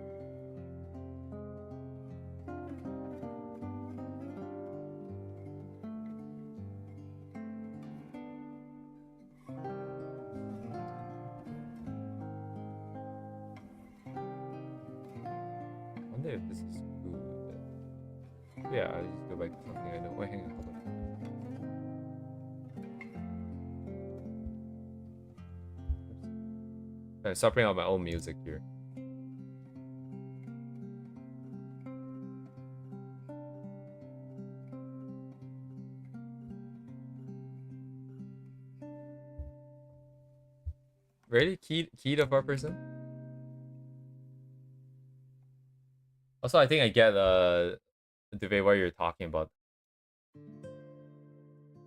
I wonder if this is good. Yeah, I'll just go back to something I know. Wait, hang on, hold on. I'm stopping out my own music here. Really? Keyed of our person? Also, I think I get debate what you're talking about.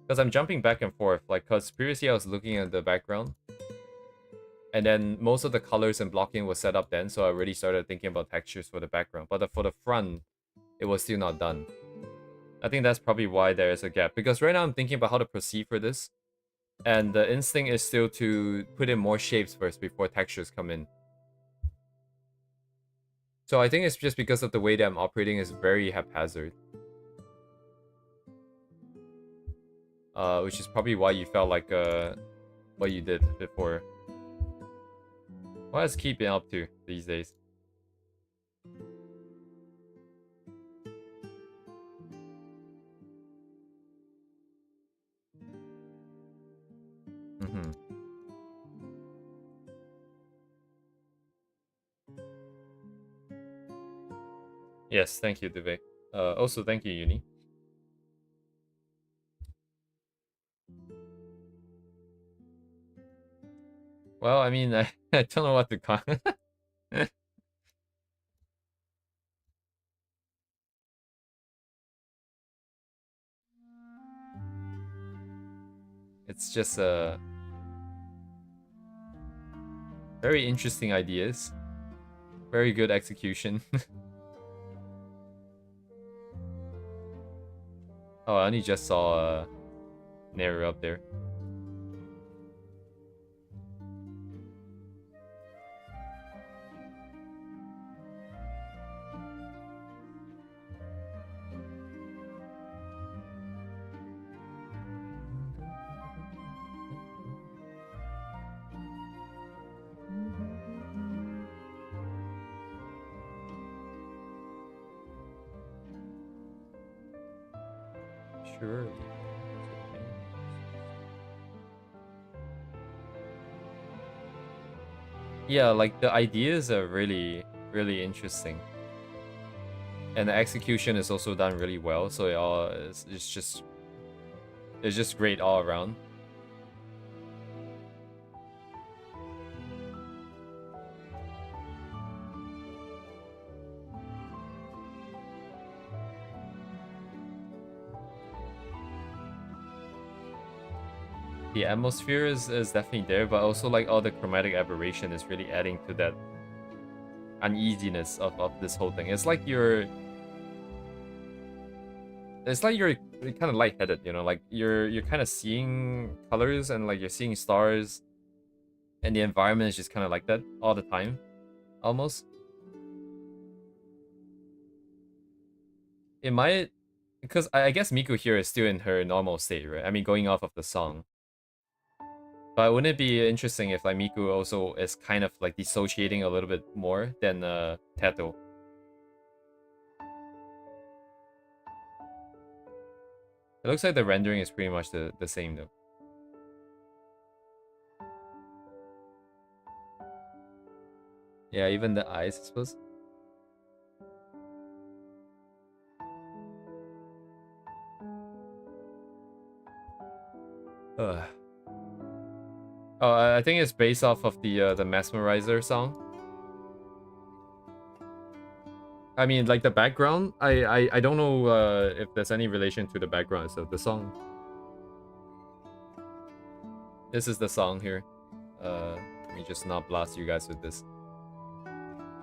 Because I'm jumping back and forth, like, because previously I was looking at the background, and then most of the colors and blocking was set up then, so I already started thinking about textures for the background. But for the front, it was still not done. I think that's probably why there is a gap. Because right now I'm thinking about how to proceed for this, and the instinct is still to put in more shapes first before textures come in. So I think it's just because of the way that I'm operating is very haphazard. Which is probably why you felt like what you did before. What is keeping up to these days? Mm-hmm. Yes, thank you, Deve. Also, thank you, Uni. Well, I mean, I don't know what to call. It's just very interesting ideas, very good execution. Oh, I only just saw Neru up there. Surely. Yeah, like the ideas are really, really interesting. And the execution is also done really well, so it's just great all around. The atmosphere is definitely there, but also like all the chromatic aberration is really adding to that uneasiness of this whole thing. It's like you're kind of lightheaded, you know, like you're kind of seeing colors and like you're seeing stars, and the environment is just kind of like that all the time, almost. It might, because I guess Miku here is still in her normal state, right? I mean, going off of the song. But wouldn't it be interesting if like Miku also is kind of like dissociating a little bit more than Teto? It looks like the rendering is pretty much the same though. Yeah, even the eyes, I suppose. Ugh. Oh, I think it's based off of the Mesmerizer song. I mean, like the background, I don't know if there's any relation to the background of the song. This is the song here. Let me just not blast you guys with this.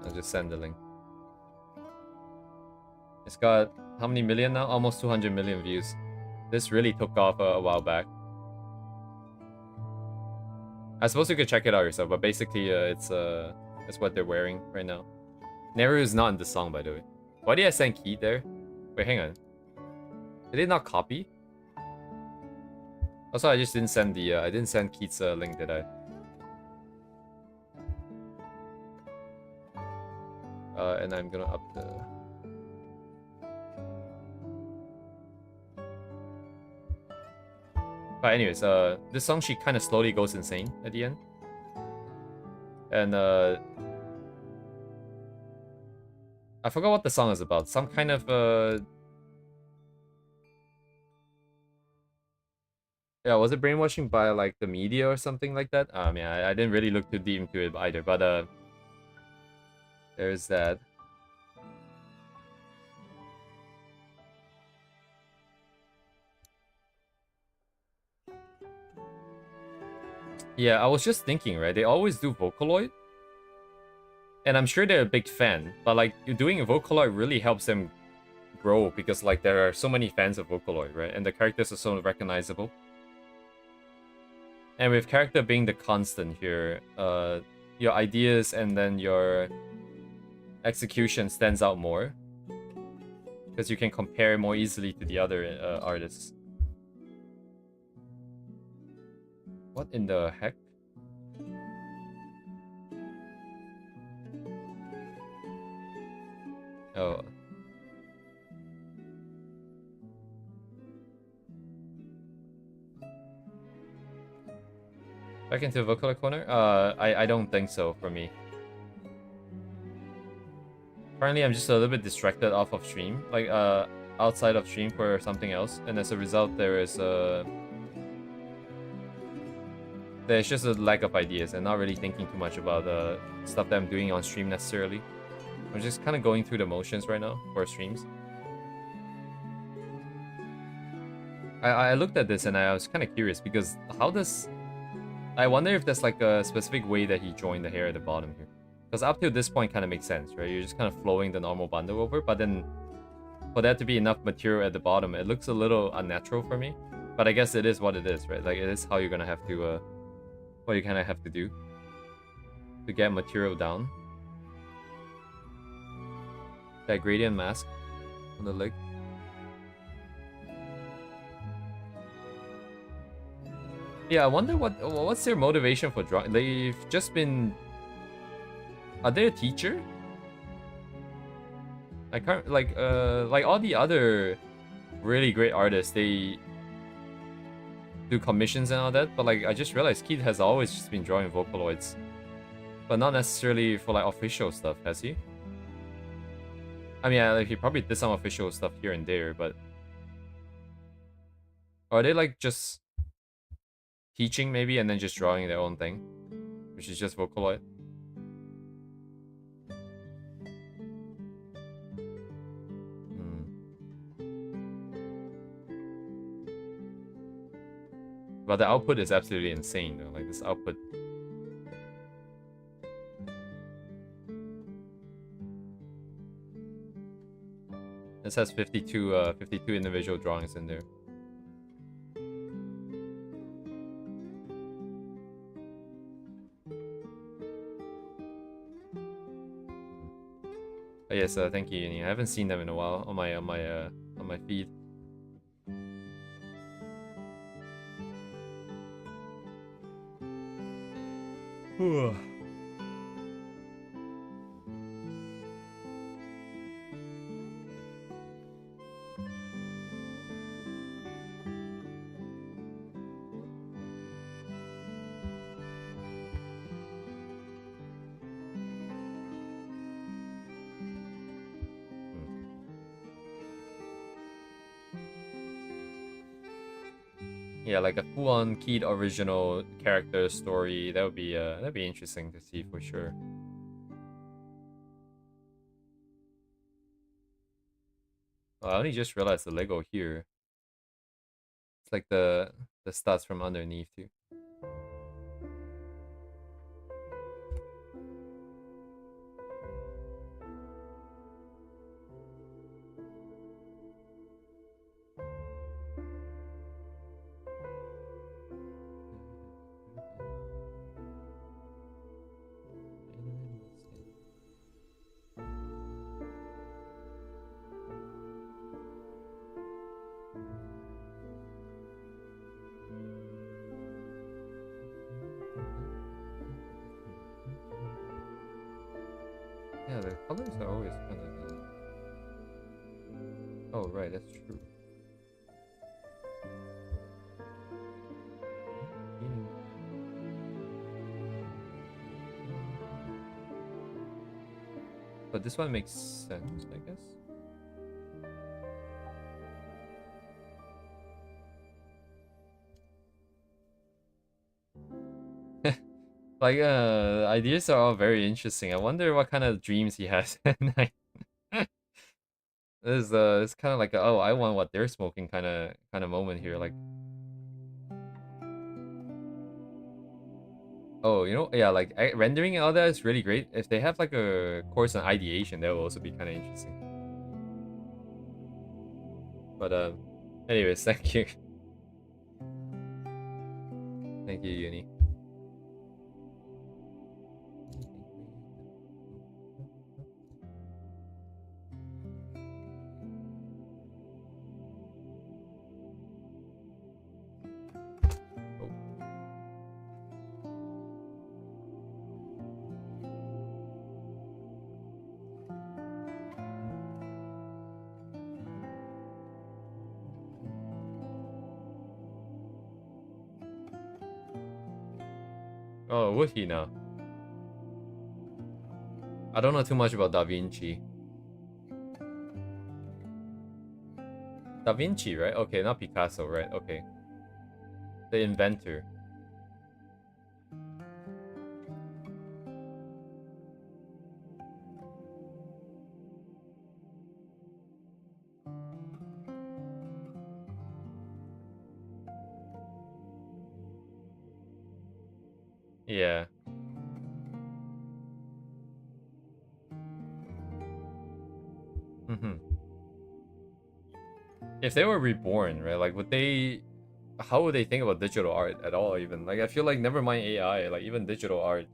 I'll just send the link. It's got how many million now? Almost 200 million views. This really took off a while back. I suppose you could check it out yourself, but basically it's what they're wearing right now. Neru is not in the song, by the way. Why did I send Keith there? Wait, hang on. Did they not copy? Also, I just didn't send the I didn't send Keith's link, did I? And I'm gonna up the. But anyways, this song she kind of slowly goes insane at the end, and I forgot what the song is about. Some kind of yeah, was it brainwashing by like the media or something like that? Yeah, I didn't really look too deep into it either, but there's that. Yeah, I was just thinking, right? They always do Vocaloid. And I'm sure they're a big fan, but like doing a Vocaloid really helps them grow because like there are so many fans of Vocaloid, right? And the characters are so recognizable. And with character being the constant here, your ideas and then your execution stands out more. Because you can compare more easily to the other artists. What in the heck? Oh. Back into Vocaloid corner? I don't think so for me. Currently, I'm just a little bit distracted off of stream, like outside of stream for something else, and as a result, there's just a lack of ideas and not really thinking too much about the stuff that I'm doing on stream necessarily. I'm just kind of going through the motions right now for streams. I looked at this and I was kind of curious because I wonder if there's like a specific way that he joined the hair at the bottom here. Because up to this point kind of makes sense, right? You're just kind of flowing the normal bundle over, but then for that to be enough material at the bottom, it looks a little unnatural for me. But I guess it is what it is, right? Like it is how you're gonna have to, what you kind of have to do to get material down. That gradient mask on the leg. Yeah, I wonder what's their motivation for drawing. They've just been. Are they a teacher? I can't like all the other really great artists. They do commissions and all that, but like I just realized Keith has always just been drawing Vocaloids. But not necessarily for like official stuff, has he? I mean, like, he probably did some official stuff here and there, but are they like just teaching maybe and then just drawing their own thing, which is just Vocaloid? But the output is absolutely insane though. Like this output. This has 52 individual drawings in there. Oh, yes, thank you, Yini. I haven't seen them in a while on my feed. Yeah, like a full-on keyed original character story. That'd be interesting to see for sure. Oh, I only just realized the Lego here. It's like the stats from underneath too. Yeah, the colors are always kind of. Oh right, that's true. But this one makes sense, I guess. Like, ideas are all very interesting. I wonder what kind of dreams he has at night. It's kind of like oh, I want what they're smoking kind of moment here. Like, oh, yeah, like rendering and all that is really great. If they have like a course on ideation, that will also be kind of interesting. But anyways, thank you, thank you, Uni. Oh, would he now? I don't know too much about Da Vinci. Da Vinci, right? Okay, not Picasso, right? Okay. The inventor. Yeah. If they were reborn, right? Like, would they? How would they think about digital art at all? Even like, I feel like never mind AI, like even digital art.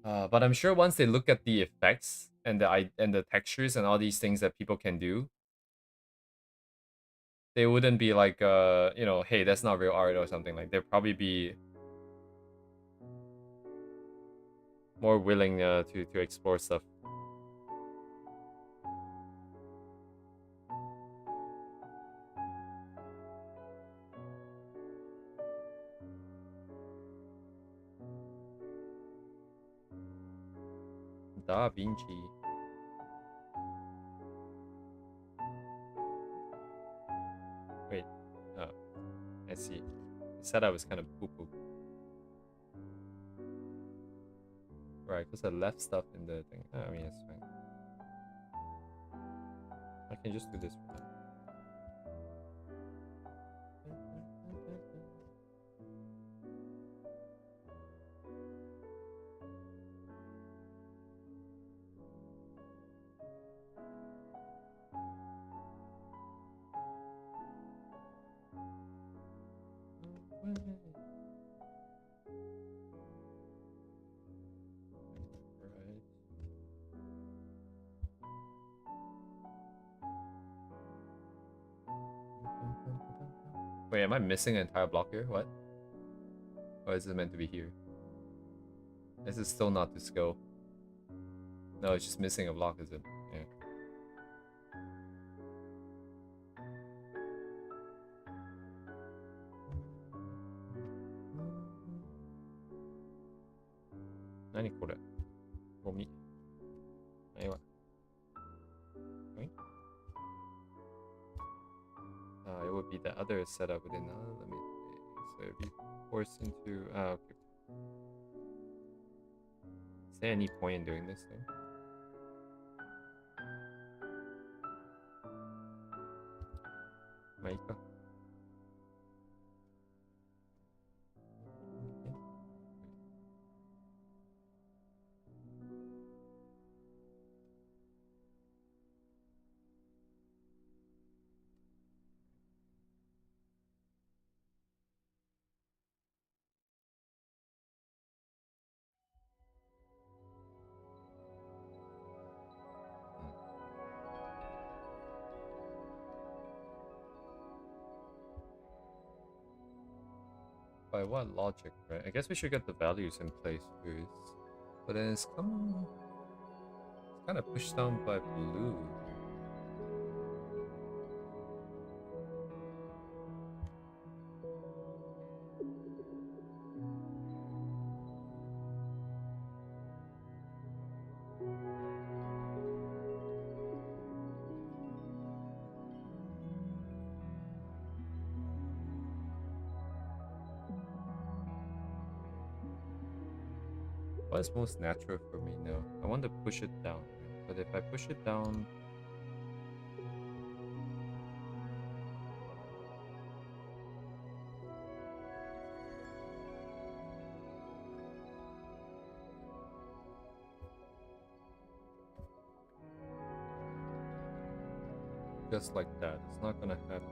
But I'm sure once they look at the effects and the textures and all these things that people can do, they wouldn't be like, hey, that's not real art or something. Like, they'd probably be more willing to explore stuff. Da Vinci. Wait. Oh, I see. I said I was kind of poo-poo. Right, because I left stuff in the thing. Oh, I mean, it's fine. I can just do this for now. Wait, am I missing an entire block here? What? Or is it meant to be here? This is still not to scale. No, it's just missing a block, is it? Yeah. Nani kore? Gomi. Anyway. It would be the other setup within. Let me see. So if you force into. Okay. Is there any point in doing this though? Maika. By what logic, right? I guess we should get the values in place first. But then it's kind of pushed down by blue. What is most natural for me now? I want to push it down, right? But if I push it down... just like that. It's not gonna have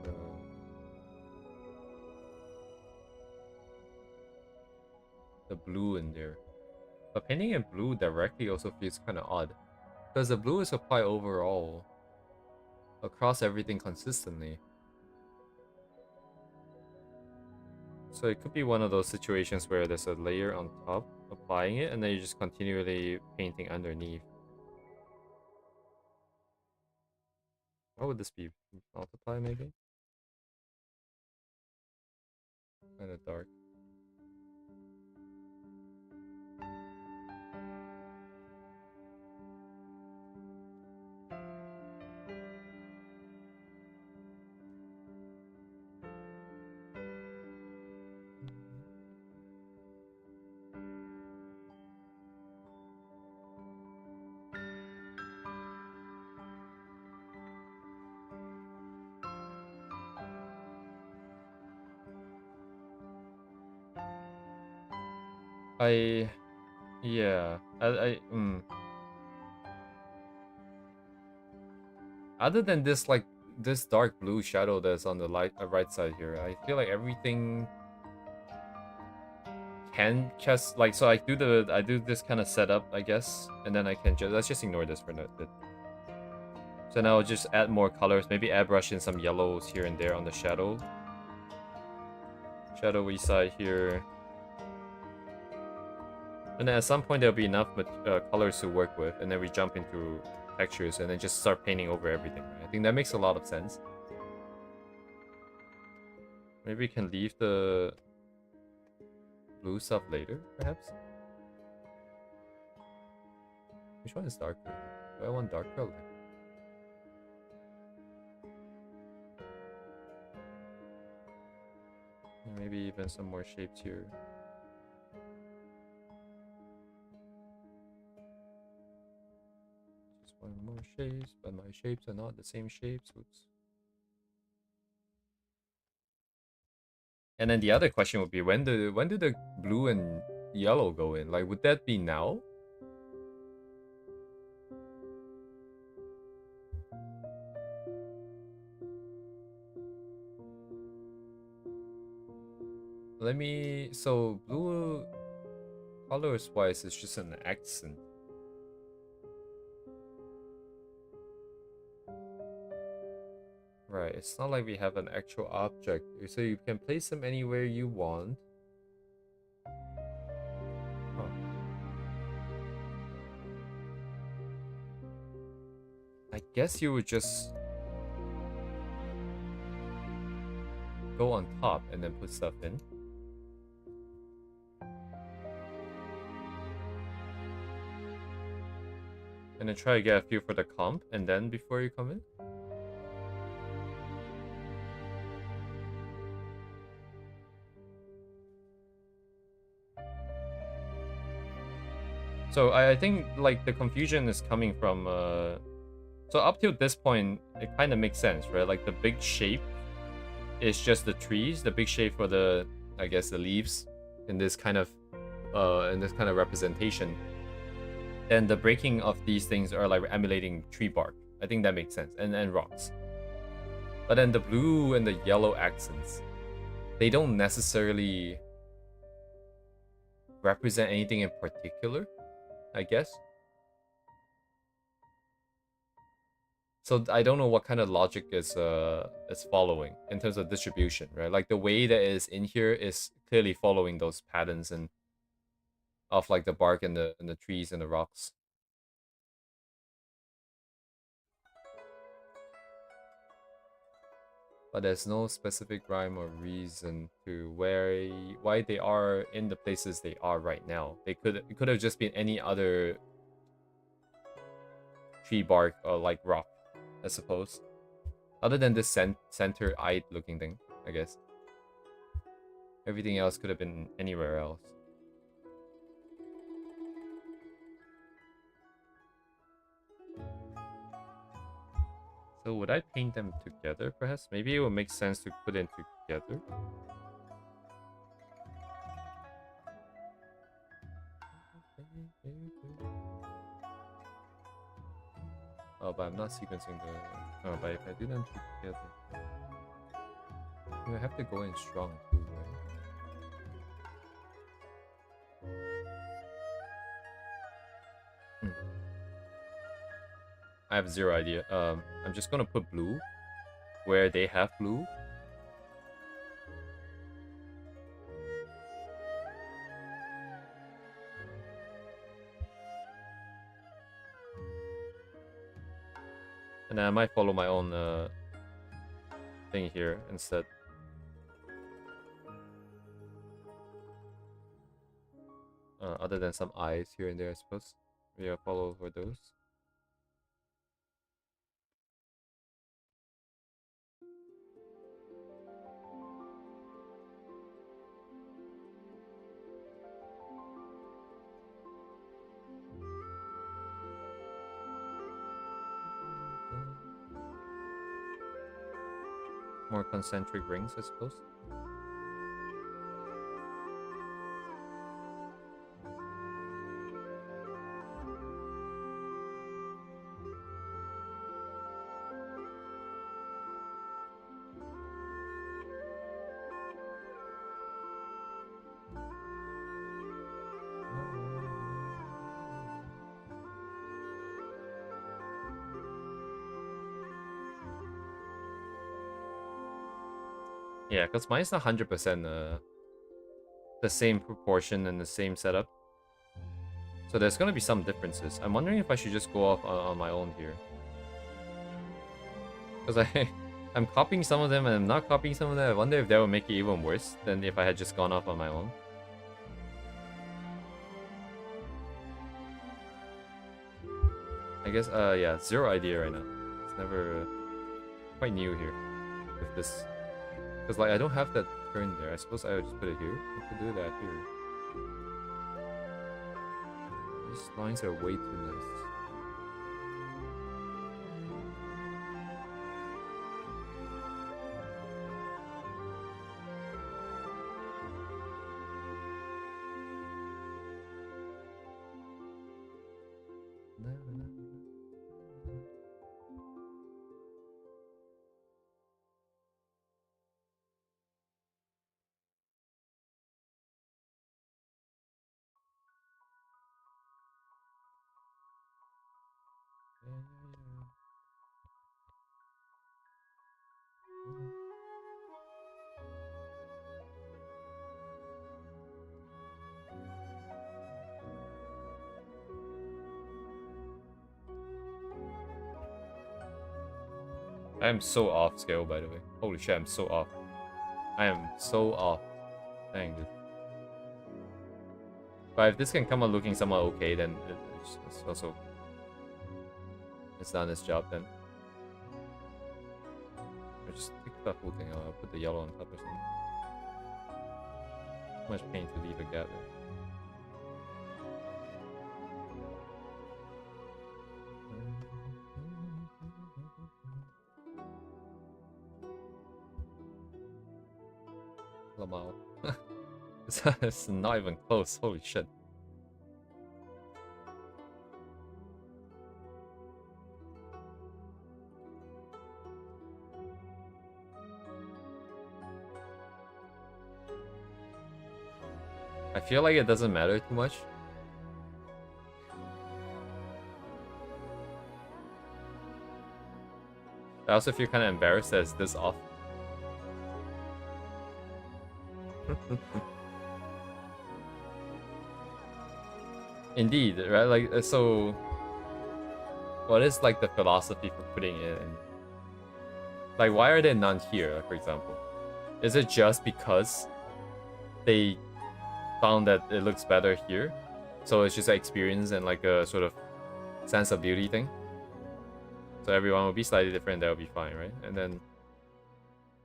the blue in there. But painting in blue directly also feels kind of odd. Because the blue is applied overall. Across everything consistently. So it could be one of those situations where there's a layer on top, applying it, and then you're just continually painting underneath. What would this be? Multiply, maybe? Kind of dark. Yeah. Other than this, like, this dark blue shadow that's on the right side here, I feel like everything can just, like, so I do this kind of setup, I guess, and then I can just, let's just ignore this for a bit. So now I'll just add more colors, maybe airbrush in some yellows here and there on the shadow. Shadowy side here. And then at some point there'll be enough colors to work with, and then we jump into textures and then just start painting over everything. Right? I think that makes a lot of sense. Maybe we can leave the blue stuff later, perhaps? Which one is darker? Do I want darker or light? Maybe even some more shapes here. Just one more shapes, but my shapes are not the same shapes. Oops. And then the other question would be, when do the blue and yellow go in? Like, would that be now? Let me... So, blue... Colors-wise, it's just an accent. Right, it's not like we have an actual object. So you can place them anywhere you want. Huh. I guess you would just... go on top and then put stuff in. And then try to get a feel for the comp, and then before you come in. So I think like the confusion is coming from so up till this point it kind of makes sense, right? Like the big shape is just the trees, the big shape for the, I guess, the leaves in this kind of representation. And the breaking of these things are like emulating tree bark. I think that makes sense. And rocks. But then the blue and the yellow accents, they don't necessarily represent anything in particular, I guess. So I don't know what kind of logic is following in terms of distribution, right? Like the way that is in here is clearly following those patterns and of like the bark and the trees and the rocks. But there's no specific rhyme or reason to why they are in the places they are right now. It could have just been any other tree bark or like rock, I suppose. Other than this center-eyed looking thing, I guess. Everything else could have been anywhere else. So would I paint them together, perhaps? Maybe it would make sense to put them together. Oh, but I'm not sequencing the... Oh, but if I do them together... I have to go in strong too, right? I have zero idea. I'm just gonna put blue where they have blue. And I might follow my own thing here instead. Other than some eyes here and there, I suppose. Yeah, follow for those. More concentric rings, I suppose. Yeah, because mine's not 100% the same proportion and the same setup. So there's gonna be some differences. I'm wondering if I should just go off on my own here. Because I'm copying some of them and I'm not copying some of them. I wonder if that would make it even worse than if I had just gone off on my own. I guess, yeah, zero idea right now. It's never quite new here with this. Because, like, I don't have that turn there. I suppose I would just put it here. I could do that here. These lines are way too nice. I am so off scale, by the way. Holy shit, I'm so off. I am so off. Dang, dude. But if this can come out looking somewhat okay, then it's also... It's done its job then. Or just take the whole thing out. I'll put the yellow on top or something. Too much paint to leave a gap there. Lamau. It's not even close. Holy shit. I feel like it doesn't matter too much. I also feel kind of embarrassed that it's this off. Indeed, right? Like, so... What is, like, the philosophy for putting it in? Like, why are there none here, for example? Is it just because they found that it looks better here? So it's just an experience and, like, a sort of sense of beauty thing? So everyone will be slightly different, that will be fine, right? And then...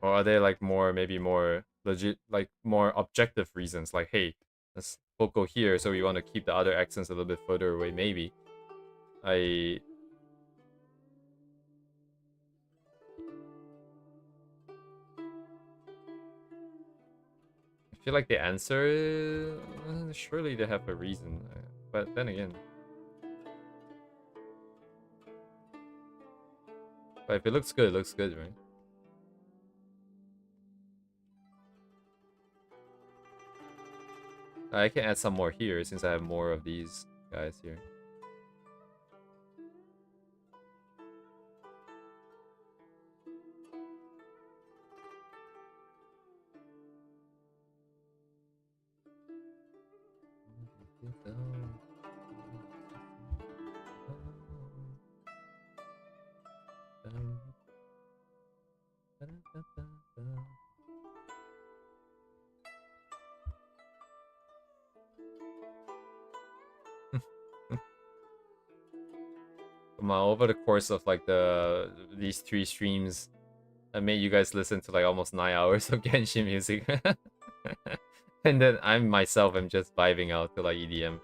Or are there, like, more, maybe more legit, like, more objective reasons? Like, hey, let's focal here, so we want to keep the other accents a little bit further away, maybe. I feel like the answer is... surely they have a reason. But then again... But if it looks good, it looks good, right? I can add some more here since I have more of these guys here. Over the course of like these 3 streams, I made you guys listen to like almost 9 hours of Genshin music. And then I myself am just vibing out to like EDM.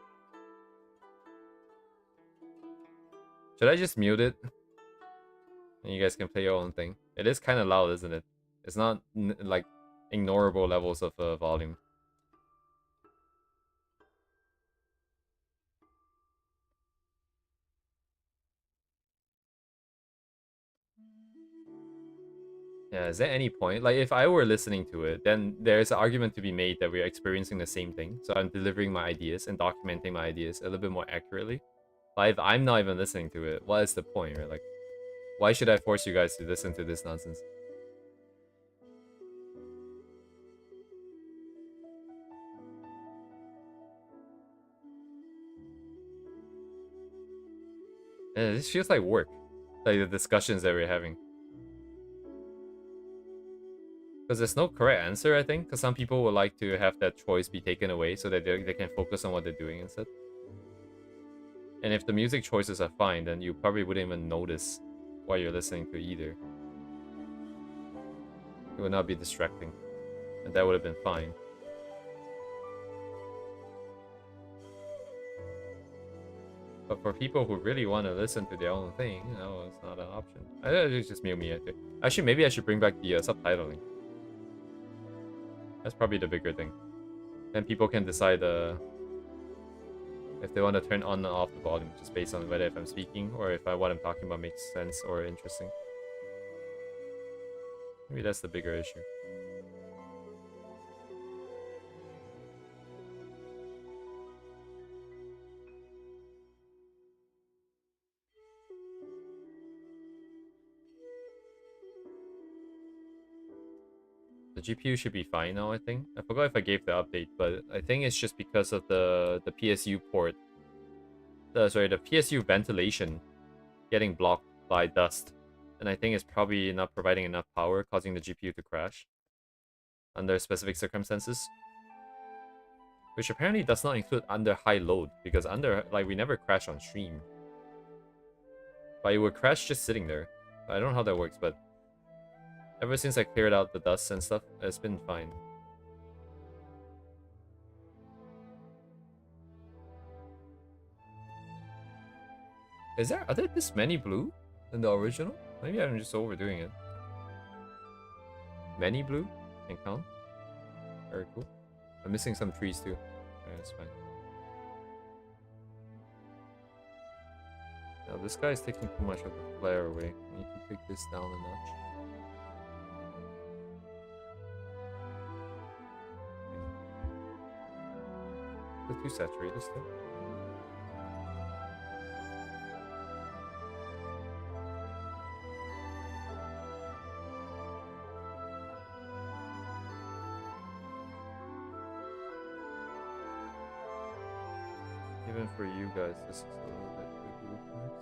Should I just mute it? And you guys can play your own thing. It is kind of loud, isn't it? It's not like ignorable levels of volume. Yeah, is there any point? Like, if I were listening to it, then there's an argument to be made that we're experiencing the same thing. So I'm delivering my ideas and documenting my ideas a little bit more accurately. But if I'm not even listening to it, what is the point, right? Like, why should I force you guys to listen to this nonsense? Yeah, this feels like work. Like the discussions that we're having. Because there's no correct answer, I think. Because some people would like to have that choice be taken away so that they can focus on what they're doing instead. And if the music choices are fine, then you probably wouldn't even notice what you're listening to either. It would not be distracting. And that would have been fine. But for people who really want to listen to their own thing, you know, it's not an option. It's just me. Actually, maybe I should bring back the subtitling. That's probably the bigger thing. Then people can decide if they want to turn on and off the volume, just based on whether if I'm speaking or if what I'm talking about makes sense or interesting. Maybe that's the bigger issue. The GPU should be fine now, I think. I forgot if I gave the update, but I think it's just because of the PSU port. Sorry, the PSU ventilation getting blocked by dust. And I think it's probably not providing enough power, causing the GPU to crash under specific circumstances. Which apparently does not include under high load, because we never crash on stream. But it would crash just sitting there. I don't know how that works, but ever since I cleared out the dust and stuff, it's been fine. Are there this many blue in the original? Maybe I'm just overdoing it. Many blue? Can count? Very cool. I'm missing some trees too. Yeah, that's fine. Now this guy is taking too much of the flare away. I need to take this down a notch. Is it too saturated still? Even for you guys, this is a little bit too blue, perhaps.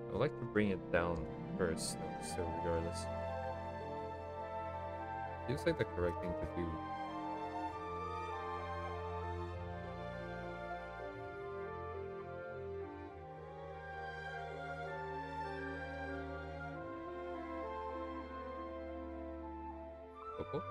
I would like to bring it down first, though, still regardless. Feels like the correct thing to do. Cool.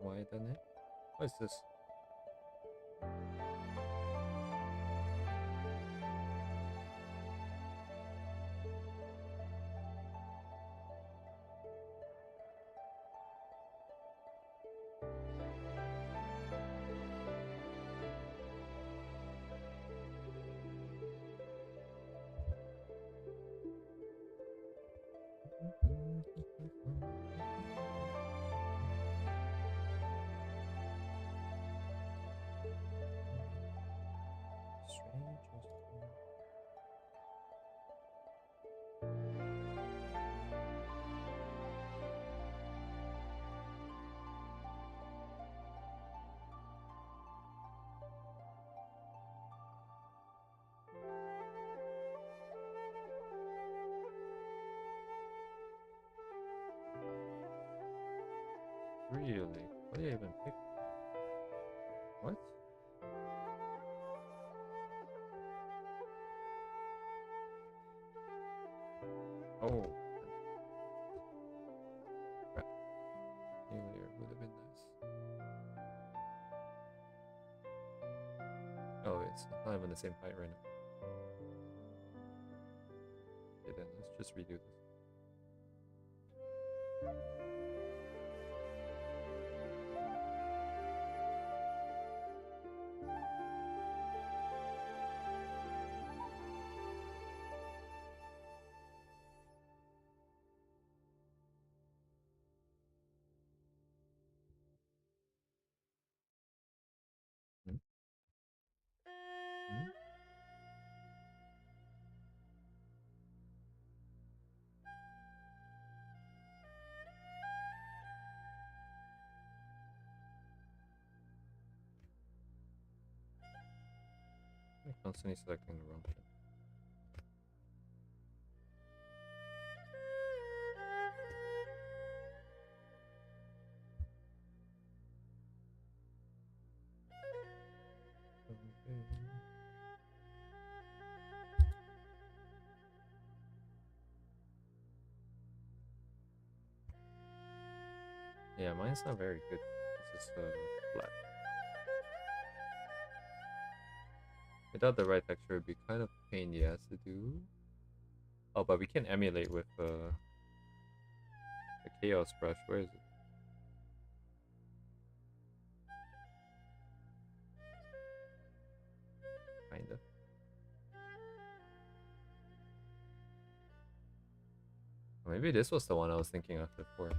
Why done it? What is this? Really? What did I even pick? What? Oh. Crap. Earlier would have been nice. Oh, it's not even the same height right now. Okay, then let's just redo this. Hmm? Hmm? I'm constantly selecting the wrong thing. Yeah, mine's not very good. This is flat. Without the right texture, it'd be kind of a pain in the ass to do. Oh, but we can emulate with the chaos brush. Where is it? Kinda. Or maybe this was the one I was thinking of before.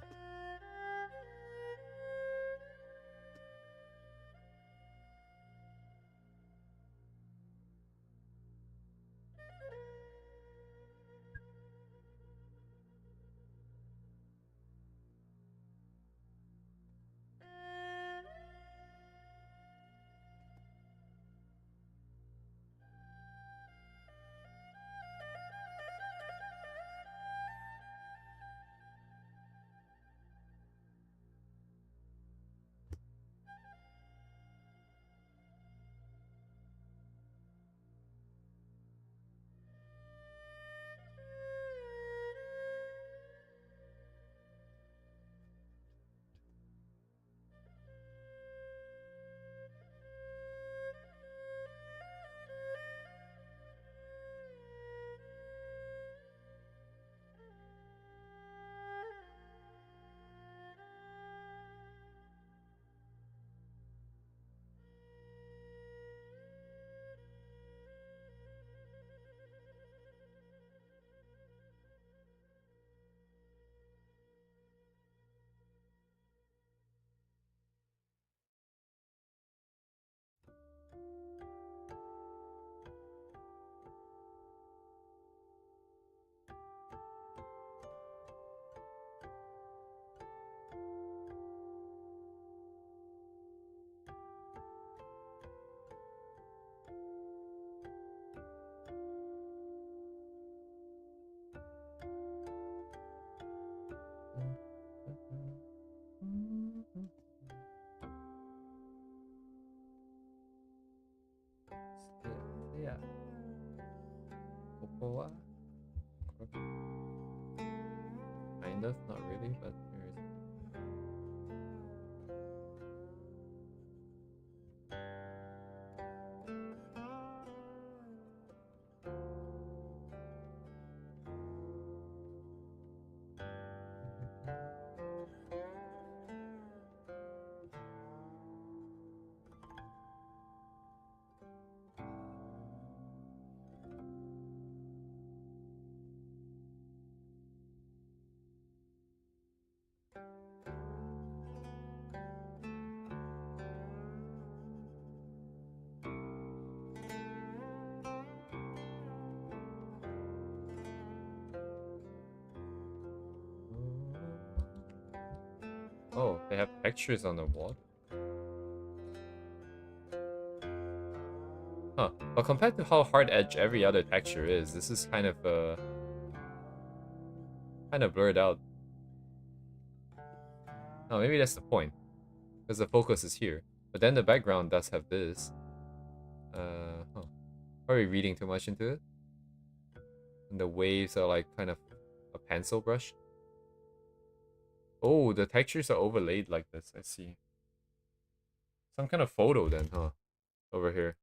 Yeah. Kokoa? Kind of, not really, but there is. Oh, they have textures on the water. Huh. But compared to how hard edge every other texture is, this is kind of blurred out. Oh, maybe that's the point. Because the focus is here. But then the background does have this. Huh. Probably reading too much into it. And the waves are like kind of a pencil brush. Oh, the textures are overlaid like this. I see. Some kind of photo then, huh? Over here.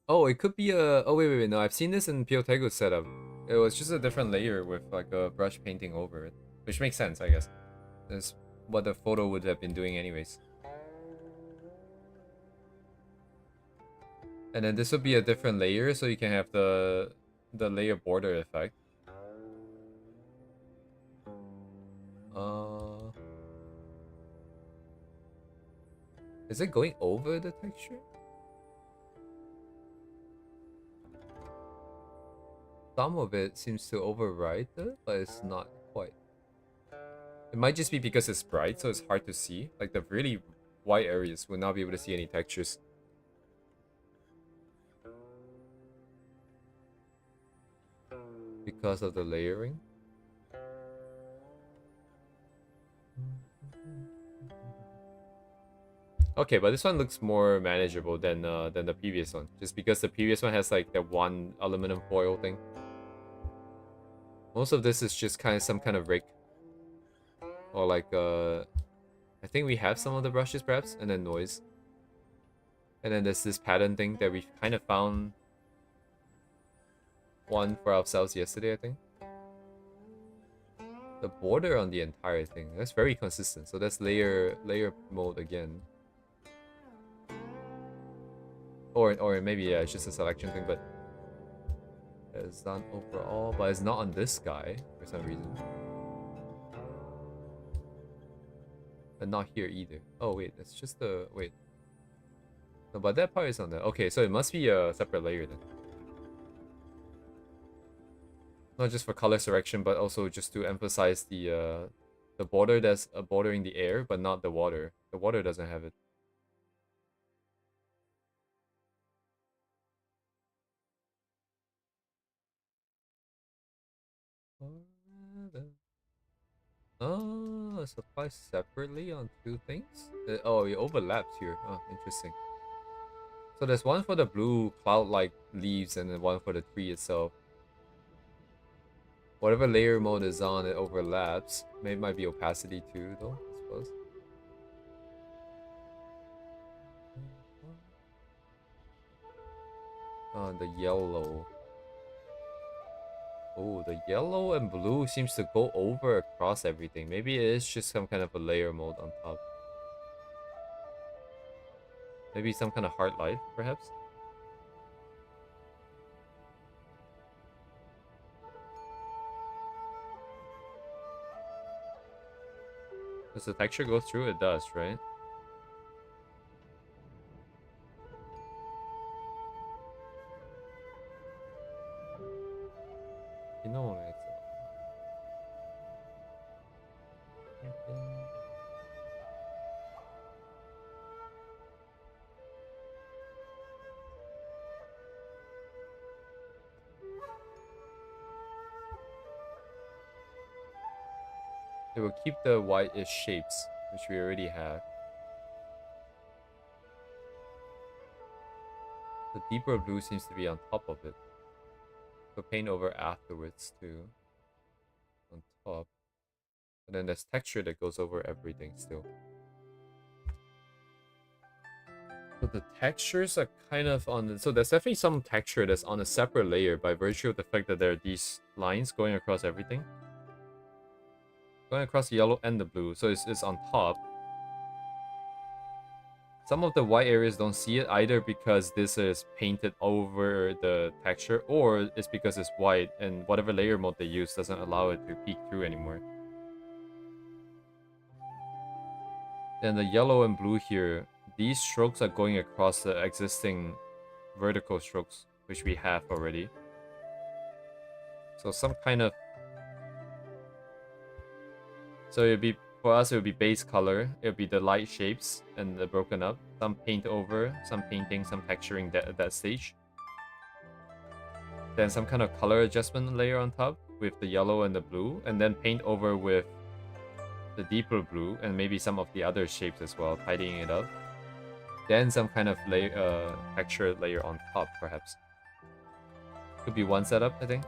Oh, it could be a... Oh, wait. No, I've seen this in Piotego's setup. It was just a different layer with like a brush painting over it. Which makes sense, I guess. That's what the photo would have been doing anyways. And then this would be a different layer, so you can have the layer border effect. Uh, is it going over the texture? Some of it seems to override it, but it's not quite. It might just be because it's bright, so it's hard to see. Like the really white areas will not be able to see any textures. Because of the layering. Okay, but this one looks more manageable than the previous one. Just because the previous one has like that one aluminum foil thing. Most of this is just kind of some kind of rig. Or like I think we have some of the brushes perhaps, and then noise. And then there's this pattern thing that we kind of found one for ourselves yesterday, I think. The border on the entire thing, that's very consistent. So that's layer mode again. Or maybe yeah, it's just a selection thing, but it's done overall, but it's not on this guy for some reason. And not here either. Oh wait, that's just the wait. No, but that part is on there. Okay, so it must be a separate layer then. Not just for color selection, but also just to emphasize the border that's bordering the air, but not the water. The water doesn't have it. Oh, it's applied separately on two things? Oh, it overlaps here. Oh, interesting. So there's one for the blue cloud-like leaves and then one for the tree itself. Whatever layer mode is on, it overlaps. Maybe it might be opacity too, though, I suppose. Oh, the yellow. Oh, the yellow and blue seems to go over across everything. Maybe it is just some kind of a layer mode on top. Maybe some kind of heart light, perhaps? Does the texture go through? It does, right? You know, it's... It will keep the whitish shapes, which we already have. The deeper blue seems to be on top of it. So paint over afterwards too. On top. And then there's texture that goes over everything still. So the textures are kind of on the... So there's definitely some texture that's on a separate layer by virtue of the fact that there are these lines going across everything. Going across the yellow and the blue. So it's on top. Some of the white areas don't see it either because this is painted over the texture, or it's because it's white and whatever layer mode they use doesn't allow it to peek through anymore. Then the yellow and blue here, these strokes are going across the existing vertical strokes, which we have already. So some kind of... So it'd be, for us, it would be base color. It would be the light shapes and the broken up. Some paint over, some painting, some texturing at that stage. Then some kind of color adjustment layer on top with the yellow and the blue. And then paint over with the deeper blue and maybe some of the other shapes as well, tidying it up. Then some kind of texture layer on top, perhaps. Could be one setup, I think.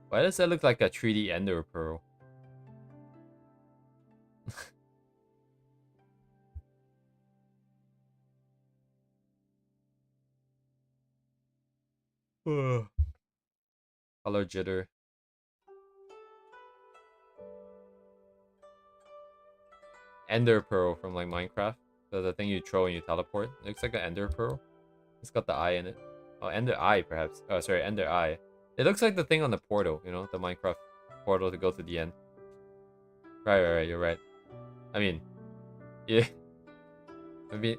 Why does that look like a 3D Ender Pearl? Color jitter. Ender Pearl from like Minecraft. The thing you throw and you teleport. It looks like an Ender Pearl. It's got the eye in it. Oh, Ender Eye perhaps. Oh, sorry, Ender Eye. It looks like the thing on the portal, you know, the Minecraft portal to go to the end. Right, you're right. I mean, yeah. I mean,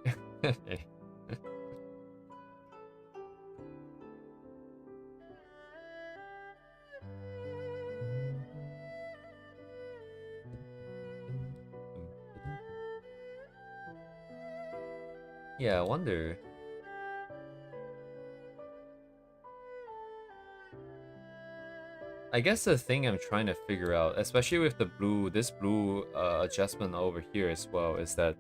yeah, I wonder. I guess the thing I'm trying to figure out, especially with the blue, this blue adjustment over here as well, is that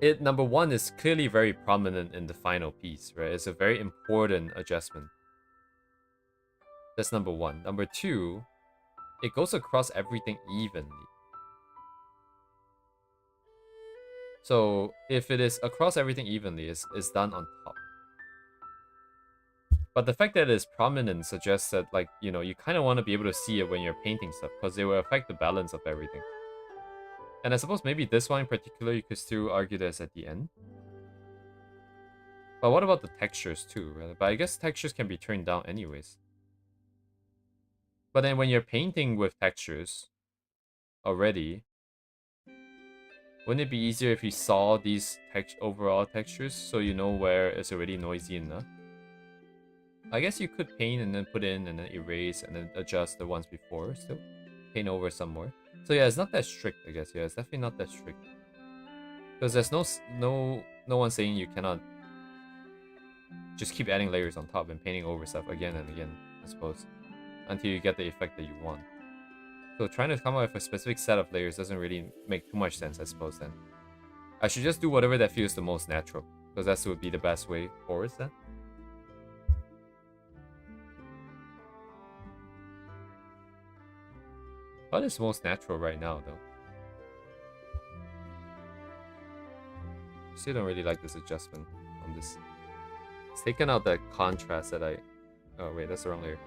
it, number one, is clearly very prominent in the final piece, right? It's a very important adjustment. That's number one. Number two, it goes across everything evenly. So if it is across everything evenly, it's done on top. But the fact that it's prominent suggests that, like, you know, you kind of want to be able to see it when you're painting stuff, because it will affect the balance of everything. And I suppose maybe this one in particular, you could still argue that's at the end. But what about the textures too, right? But I guess textures can be turned down anyways. But then when you're painting with textures already, wouldn't it be easier if you saw these overall textures so you know where it's already noisy enough? I guess you could paint and then put in and then erase and then adjust the ones before still. Paint over some more. So yeah, it's not that strict, I guess. Yeah, it's definitely not that strict. Because there's no one saying you cannot just keep adding layers on top and painting over stuff again and again, I suppose. Until you get the effect that you want. So trying to come up with a specific set of layers doesn't really make too much sense, I suppose, then. I should just do whatever that feels the most natural. Because that would be the best way forwards, then. What is most natural right now, though? Still don't really like this adjustment on this. It's taken out that contrast that I... Oh, wait, that's the wrong layer.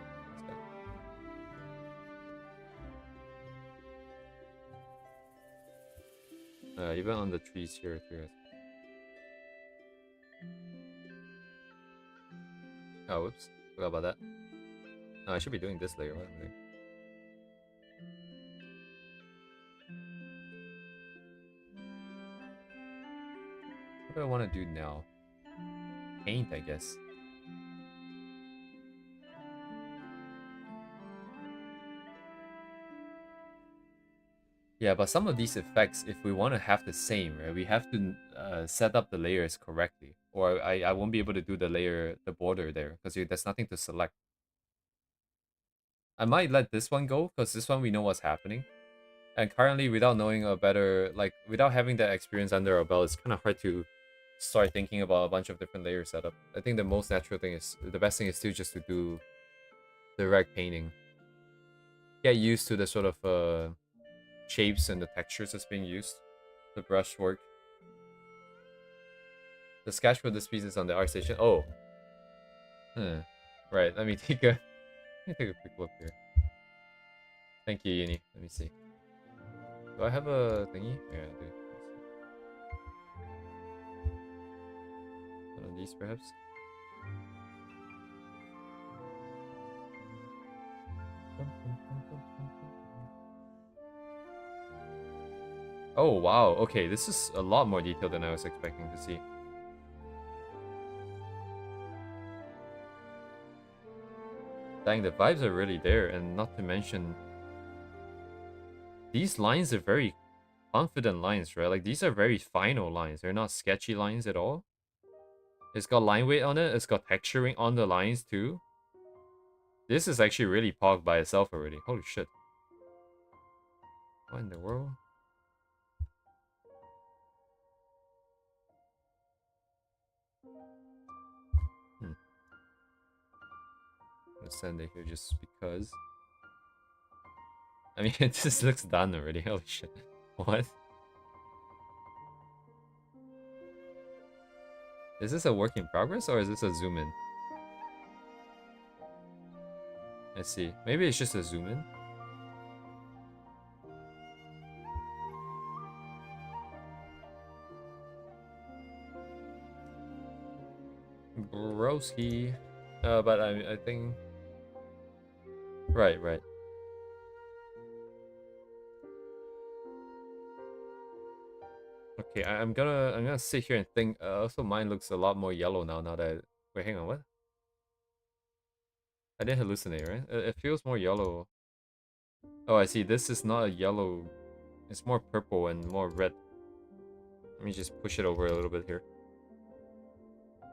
Even on the trees here, too. Oh, whoops. Forgot about that. No, I should be doing this layer. What am I doing? What do I want to do now? Paint, I guess. Yeah, but some of these effects, if we want to have the same, right, we have to set up the layers correctly. Or I won't be able to do the border there, because there's nothing to select. I might let this one go, because this one we know what's happening. And currently, without knowing a better, like, without having that experience under our belt, it's kind of hard to start thinking about a bunch of different layer setup. I think the most natural thing is, the best thing is still just to do direct painting. Get used to the sort of shapes and the textures that's being used. The brushwork. The sketch for this piece is on the art station. Oh. Right, let me take a quick look here. Thank you, Uni. Let me see. Do I have a thingy? Yeah, I do. One of these, perhaps? Oh, wow. Okay, this is a lot more detailed than I was expecting to see. Dang, the vibes are really there, and not to mention... These lines are very confident lines, right? Like, these are very final lines. They're not sketchy lines at all. It's got line weight on it. It's got texturing on the lines, too. This is actually really pogged by itself already. Holy shit. What in the world? gonna send it here just because. I mean, it just looks done already. Holy shit. What? Is this a work in progress or is this a zoom in? Let's see. Maybe it's just a zoom in. Broski. But I think. Right. Okay, I'm gonna sit here and think. Also, mine looks a lot more yellow now. Now that wait, hang on, what? I didn't hallucinate, right? It feels more yellow. Oh, I see. This is not a yellow. It's more purple and more red. Let me just push it over a little bit here.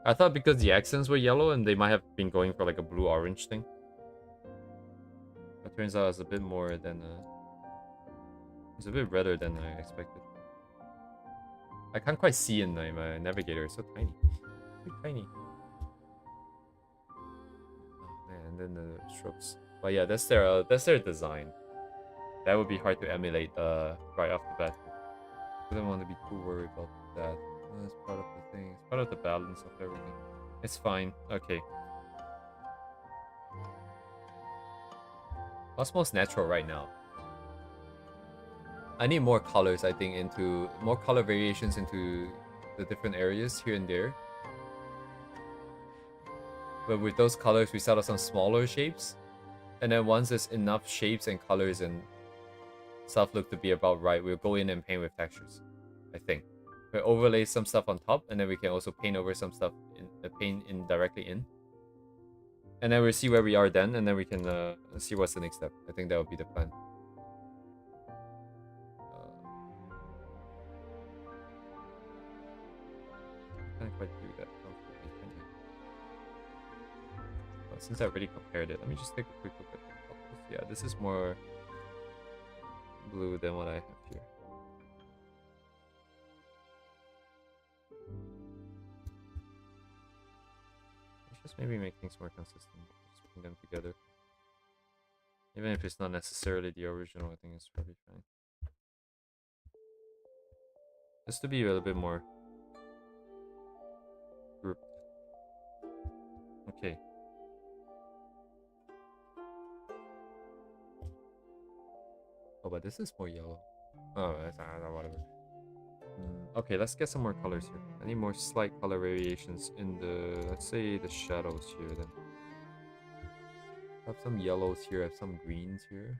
I thought because the accents were yellow and they might have been going for like a blue-orange thing. But turns out it's a bit more than it's a bit redder than I expected. I can't quite see in my navigator. It's so tiny. Too tiny. Oh man, and then the strokes. But yeah, that's their design. That would be hard to emulate right off the bat. I don't want to be too worried about that. That's part of the thing. It's part of the balance of everything. It's fine. Okay. What's most natural right now? I need more colors, I think, into more color variations into the different areas here and there. But with those colors, we start with some smaller shapes. And then once there's enough shapes and colors and stuff look to be about right, we'll go in and paint with textures, I think. We'll overlay some stuff on top, and then we can also paint over some stuff, paint in directly in. And then we'll see where we are then, and then we can see what's the next step. I think that would be the plan. I can't quite do that comfortably, can I? Well, since I already compared it, let me just take a quick look at the colors. Yeah, this is more blue than what I have here. Let's just maybe make things more consistent. Just bring them together. Even if it's not necessarily the original, I think it's probably fine. Just to be a little bit more grouped. Okay. Oh, but this is more yellow. Oh, that's whatever. Okay, let's get some more colors here. I need more slight color variations in the, let's say, the shadows here then. I have some yellows here, I have some greens here.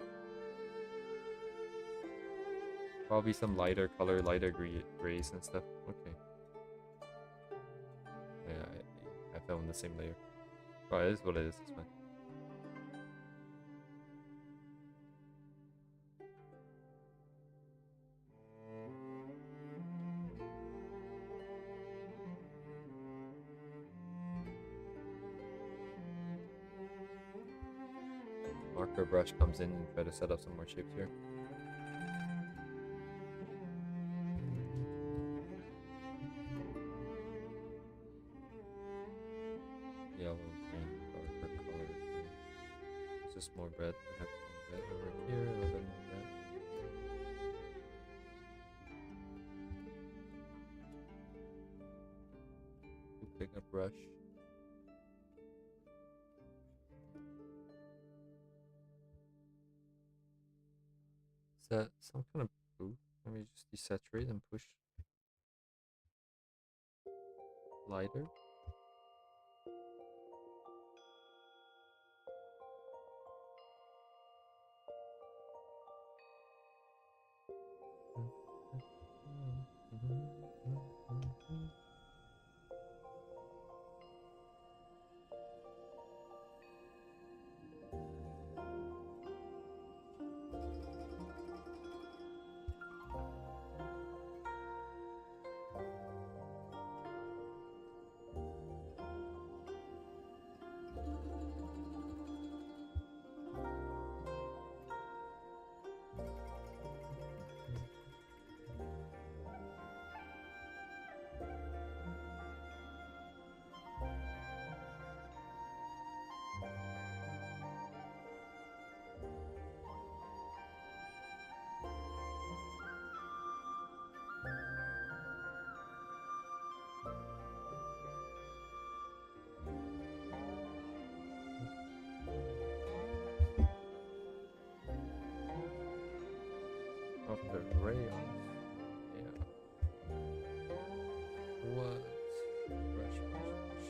Probably some lighter color, lighter grays and stuff. Okay. Yeah, I found the same layer. Oh, it is what it is, it's fine. Marker brush comes in and try to set up some more shapes here. Yellow, green, darker color. It's just more red. I have some red over here, a little bit more red. Pick a brush. Is that some kind of blue? Let me just desaturate and push lighter. of the rails. Yeah. What? Brush, brush,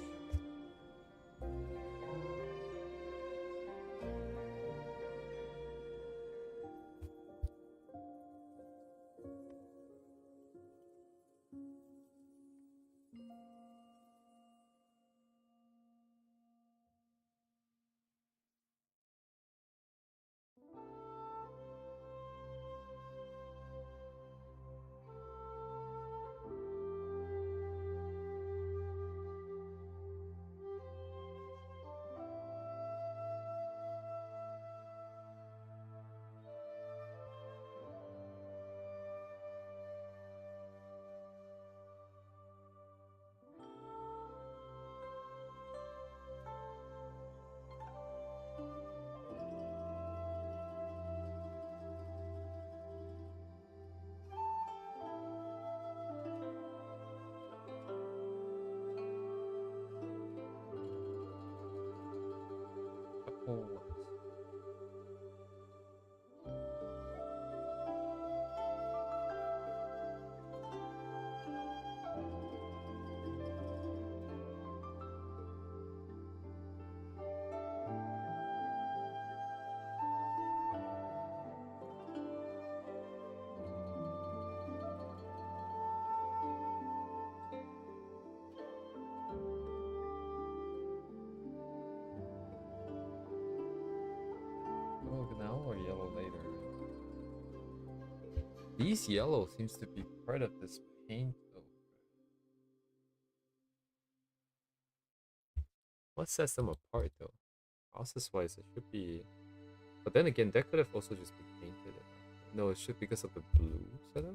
couple. Oh, now or yellow later? These yellow seems to be part of this paint. Oh, what sets them apart though? Process-wise, it should be. But then again, that could have also just been painted. No, it should because of the blue setup.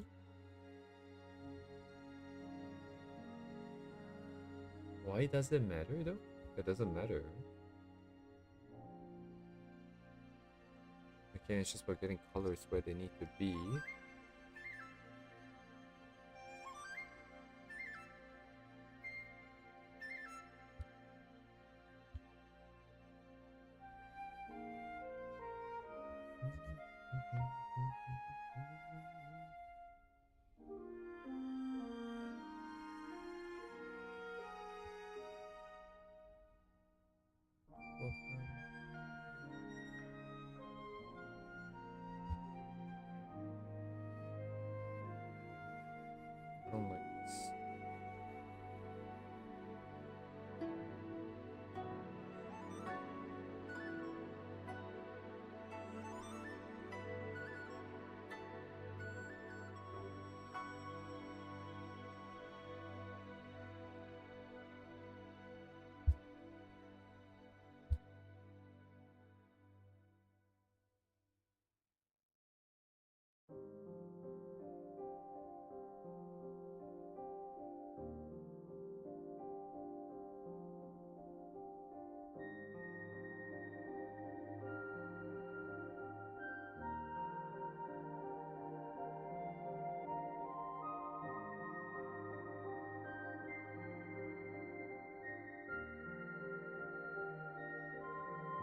Why does it matter though? It doesn't matter. Okay, it's just about getting colors where they need to be. I don't like this.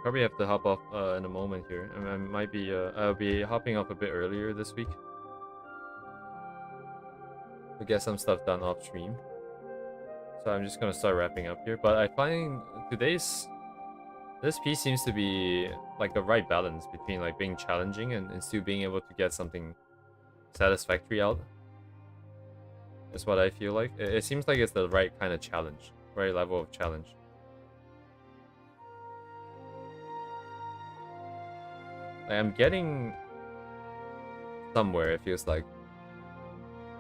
Probably have to hop off in a moment here. I might be I'll be hopping off a bit earlier this week to get some stuff done off stream. So I'm just gonna start wrapping up here. But I find this piece seems to be like the right balance between like being challenging and still being able to get something satisfactory out. That's what I feel like. It seems like it's the right kind of challenge, right level of challenge. Like I'm getting somewhere, it feels like.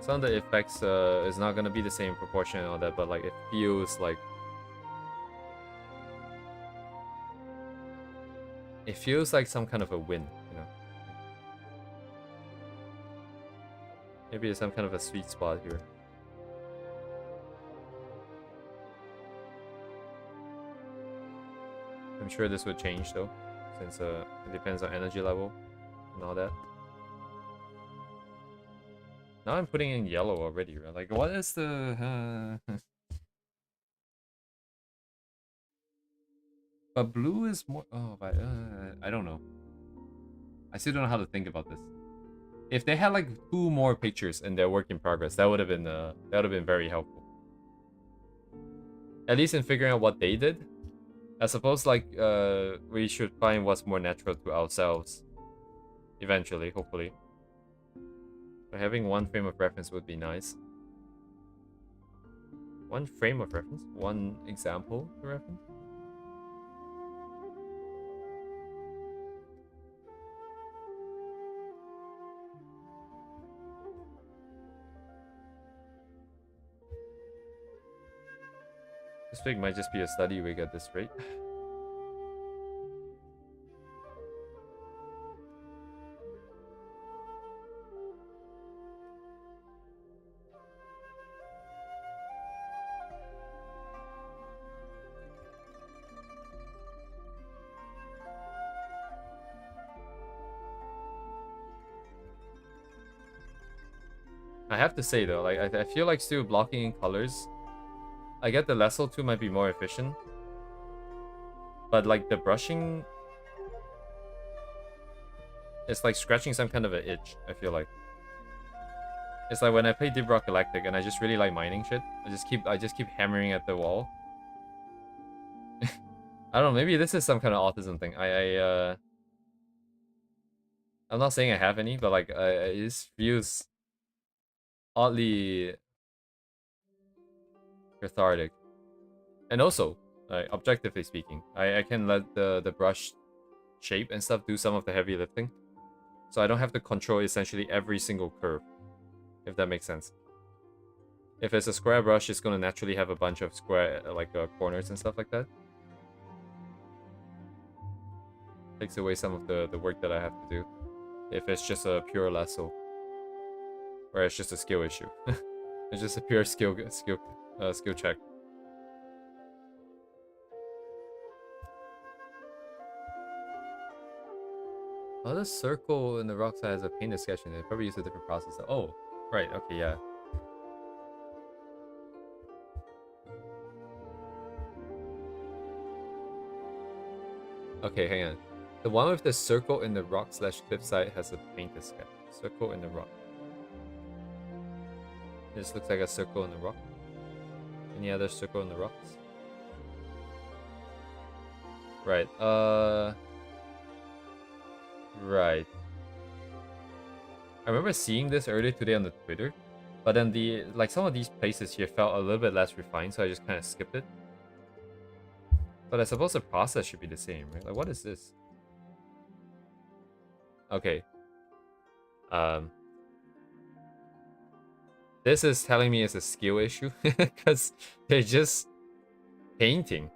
Some of the effects is not gonna be the same proportion and all that, but like it feels like some kind of a win, you know. Maybe it's some kind of a sweet spot here. I'm sure this would change though, since it depends on energy level and all that. Now I'm putting in yellow already, right? Like, what is the... But blue is more... Oh, but, I don't know. I still don't know how to think about this. If they had like 2 more pictures in their work in progress, that would have been very helpful. At least in figuring out what they did. I suppose like we should find what's more natural to ourselves. Eventually, hopefully. But having one frame of reference would be nice. One frame of reference? One example to reference? This week might just be a study week at this rate. I have to say though, like I feel like still blocking in colors. I get the lasso 2 might be more efficient. But like the brushing, it's like scratching some kind of an itch, I feel like. It's like when I play Deep Rock Galactic and I just really like mining shit. I just keep hammering at the wall. I don't know, maybe this is some kind of autism thing. I'm not saying I have any, but like it just feels oddly cathartic. And also, like objectively speaking, I can let the brush shape and stuff do some of the heavy lifting. So I don't have to control essentially every single curve, if that makes sense. If it's a square brush, it's gonna naturally have a bunch of square corners and stuff like that. Takes away some of the work that I have to do. If it's just a pure lasso, or it's just a skill issue. It's just a pure skill check. Oh, the circle in the rock side has a painted sketch in it. Probably use a different process. Oh, right. Okay, yeah. Okay, hang on. The one with the circle in the rock slash cliff side has a painted sketch. Circle in the rock. This looks like a circle in the rock. Any other circle in the rocks? Right. Right. I remember seeing this earlier today on the Twitter, but then some of these places here felt a little bit less refined, so I just kind of skipped it. But I suppose the process should be the same, right? Like, what is this? Okay. This is telling me it's a skill issue because they're just painting,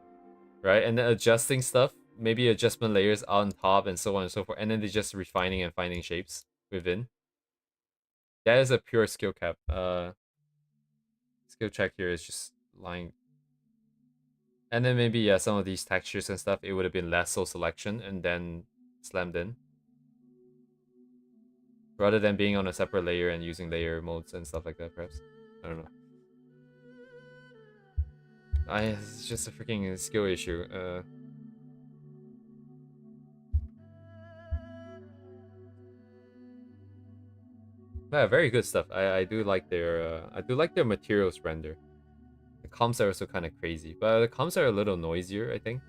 right? And then adjusting stuff, maybe adjustment layers on top and so on and so forth, and then they're just refining and finding shapes within. That is a pure skill cap. Skill check here is just lying. And then maybe, yeah, some of these textures and stuff, it would have been lasso selection and then slammed in. Rather than being on a separate layer and using layer modes and stuff like that, perhaps. I don't know. It's just a freaking skill issue. Yeah, very good stuff. I do like their materials render. The comps are also kind of crazy, but the comps are a little noisier, I think,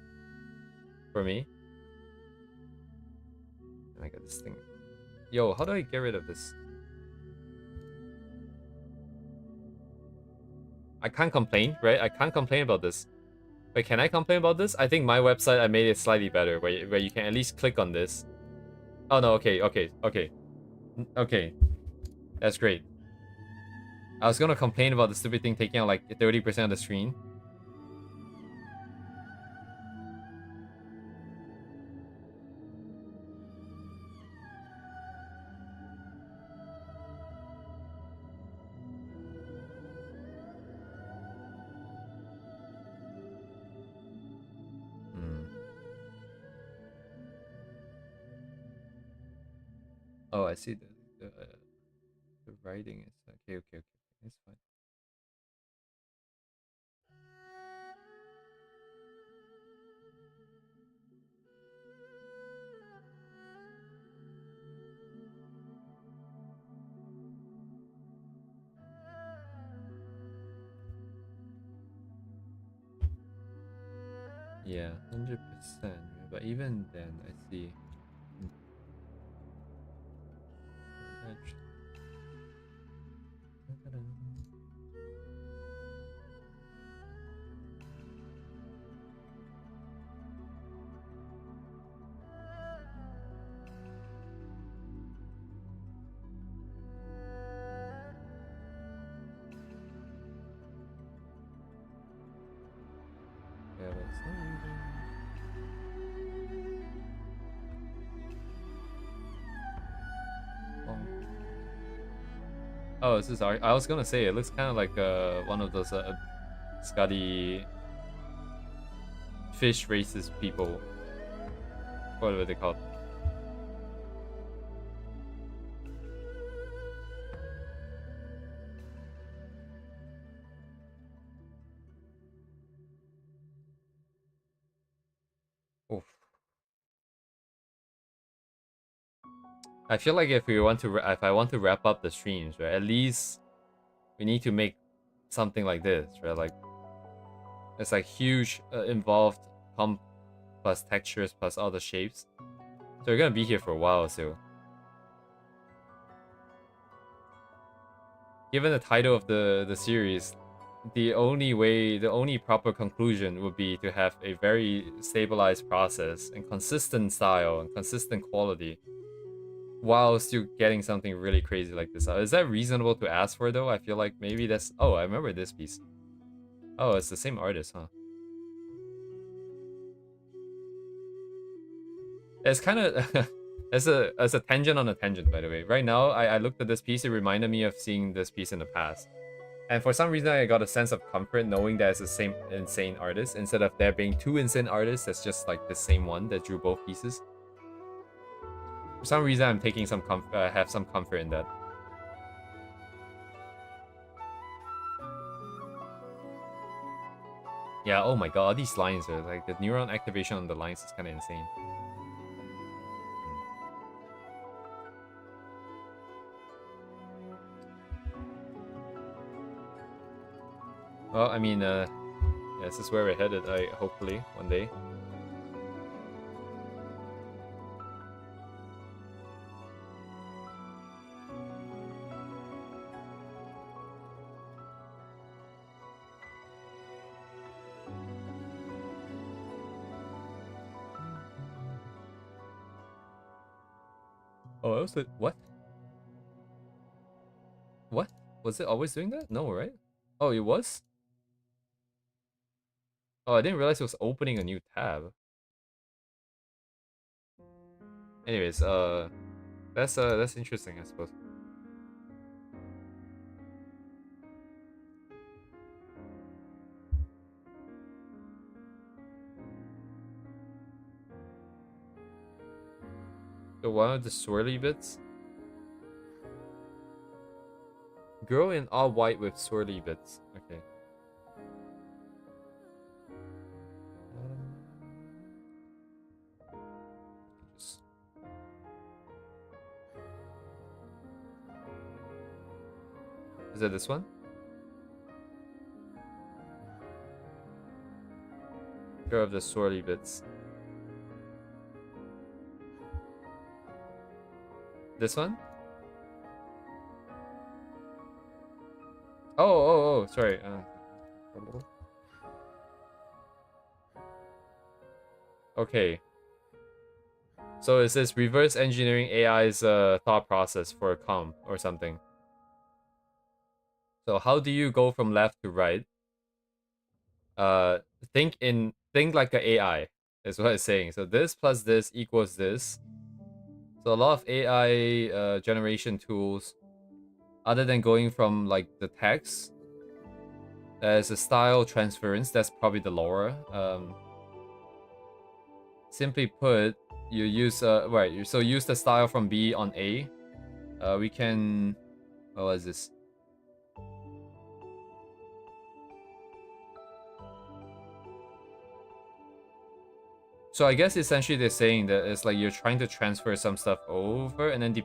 for me. I got this thing. Yo, how do I get rid of this? I can't complain, right? I can't complain about this. Wait, can I complain about this? I think my website, I made it slightly better, where you can at least click on this. Oh no, okay. Okay. That's great. I was gonna complain about the stupid thing taking out like 30% of the screen. Oh, I see the writing is okay. It's fine. Yeah, 100%. But even then, I see. Yeah, but it's not even... Oh, this is I was gonna say it looks kind of like one of those Scotty fish races people. Whatever they call. Oof. I feel like if I want to wrap up the streams, right, at least we need to make something like this, right? Like it's like huge involved pump plus textures plus all the shapes. So we're gonna be here for a while, so given the title of the series, the only proper conclusion would be to have a very stabilized process and consistent style and consistent quality while still getting something really crazy like this. Is that reasonable to ask for though? I feel like maybe that's... Oh, I remember this piece. Oh, it's the same artist, huh? It's kind of... as a tangent on a tangent, by the way. Right now, I looked at this piece, it reminded me of seeing this piece in the past. And for some reason, I got a sense of comfort knowing that it's the same insane artist instead of there being two insane artists that's just like the same one that drew both pieces. For some reason, I'm taking some have some comfort in that. Yeah, oh my god, these lines are like the neuron activation on the lines is kind of insane. Well, I mean, yeah, this is where we're headed, hopefully, one day. Oh, I was like, what? What? Was it always doing that? No, right? Oh, it was? Oh, I didn't realize it was opening a new tab. Anyways, that's interesting, I suppose. So one of the swirly bits. Girl in all white with swirly bits. Okay. Just... Is that this one? Girl of the swirly bits. This one? Oh, sorry. Okay. So is this reverse engineering AI's thought process for a comp or something? So how do you go from left to right? Think like an AI is what it's saying. So this plus this equals this. So a lot of AI generation tools, other than going from like the text, there's a style transference. That's probably the lower. Simply put, you use right. So use the style from B on A. We can... What was this? So I guess essentially they're saying that it's like you're trying to transfer some stuff over, and then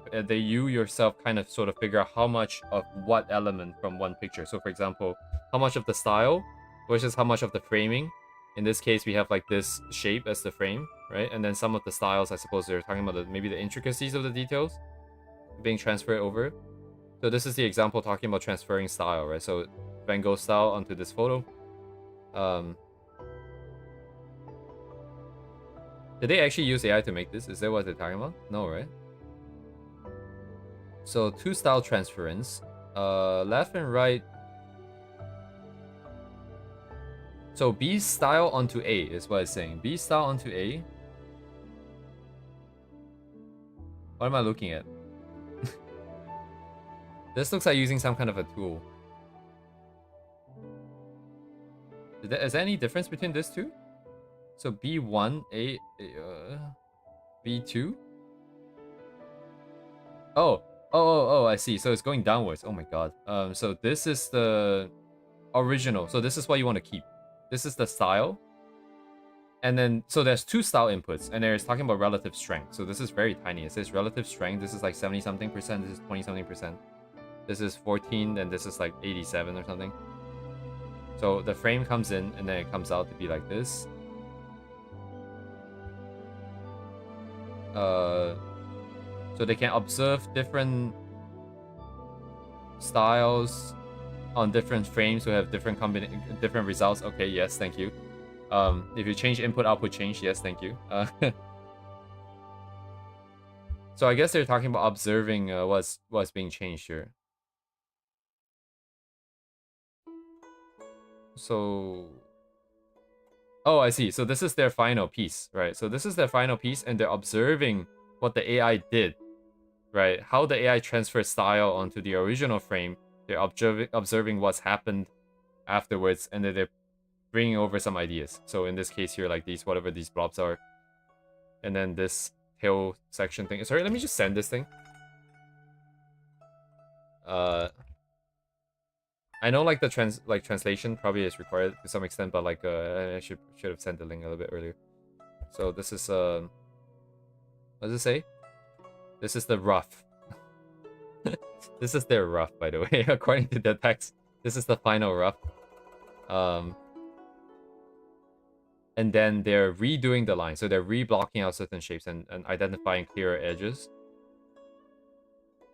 you yourself kind of sort of figure out how much of what element from one picture. So for example, how much of the style versus how much of the framing In this case, we have like this shape as the frame, right? And then some of the styles, I suppose they're talking about maybe the intricacies of the details being transferred over. So this is the example talking about transferring style, right? So Van Gogh style onto this photo. Did they actually use AI to make this? Is that what they're talking about? No, right? So two style transference. Left and right. So B style onto A is what it's saying. B style onto A. What am I looking at? This looks like using some kind of a tool. Is there any difference between these two? So B1, B2? Oh, I see. So it's going downwards. Oh my god. So this is the original. So this is what you want to keep. This is the style. And then, so there's two style inputs, and there's talking about relative strength. So this is very tiny. It says relative strength. This is like 70-something percent. This is 20-something percent. This is 14, and this is like 87 or something. So the frame comes in, and then it comes out to be like this. So they can observe different styles on different frames who have different results. Okay, yes, thank you. If you change input, output change. Yes, thank you. So I guess they're talking about observing what's being changed here. So, oh, I see. So this is their final piece, right? So this is their final piece, and they're observing what the AI did, right? How the AI transferred style onto the original frame. They're observing what's happened afterwards, and then they're bringing over some ideas. So in this case here, like these, whatever these blobs are, and then this tail section thing. Sorry, let me just send this thing. I know like the translation probably is required to some extent, but like I should have sent the link a little bit earlier. So this is what does it say? This is the rough. This is their rough, by the way, according to the text. This is the final rough. And then they're redoing the line. So they're re-blocking out certain shapes and identifying clearer edges.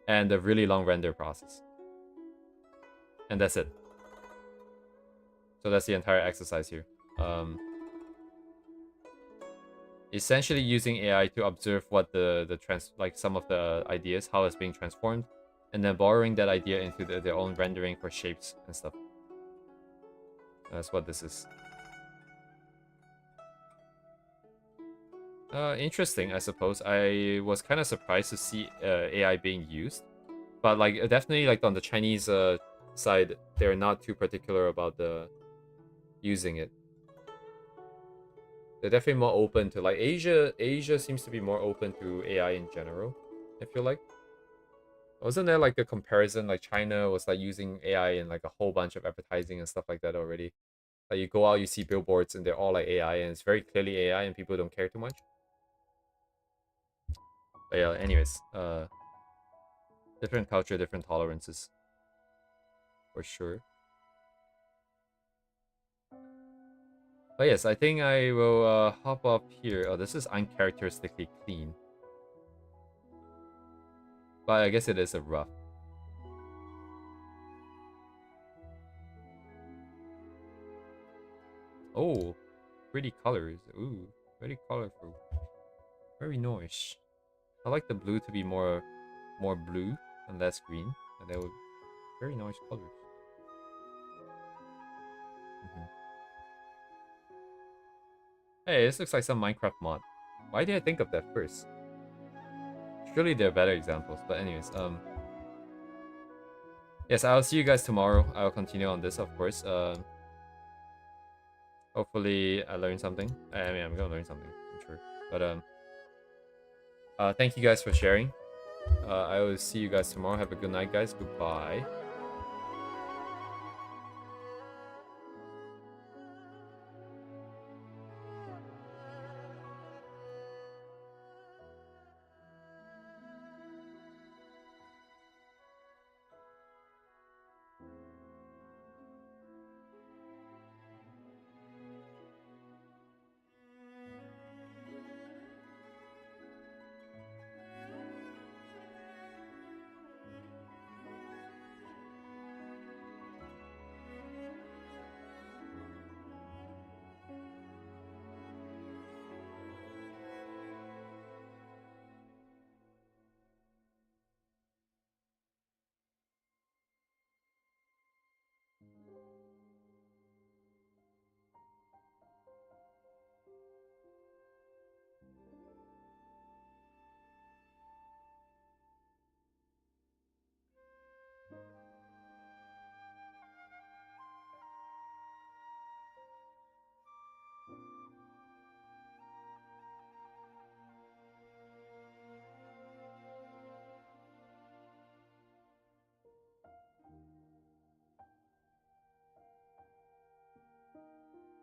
And a really long render process. And that's it. So that's the entire exercise here. Essentially using AI to observe what like some of the ideas, how it's being transformed, and then borrowing that idea into their own rendering for shapes and stuff. That's what this is. Interesting, I suppose. I was kind of surprised to see AI being used, but like definitely like on the Chinese side, they're not too particular about using it. They're definitely more open to like Asia seems to be more open to AI in general, I feel like. Wasn't there like a comparison, like China was like using AI in like a whole bunch of advertising and stuff like that already? Like you go out, you see billboards and they're all like AI, and it's very clearly AI and people don't care too much. But yeah, anyways, different culture, different tolerances. For sure. But yes, I think I will hop up here. Oh, this is uncharacteristically clean. But I guess it is a rough. Oh, pretty colors. Ooh, very colorful. Very nice. I like the blue to be more blue and less green. And that would very nice colors. Hey, this looks like some Minecraft mod. Why did I think of that first? Surely there are better examples. But anyways, yes, I'll see you guys tomorrow. I'll continue on this, of course. Hopefully I learned something. I mean, I'm gonna learn something, I'm sure. But thank you guys for sharing. I will see you guys tomorrow. Have a good night, guys. Goodbye.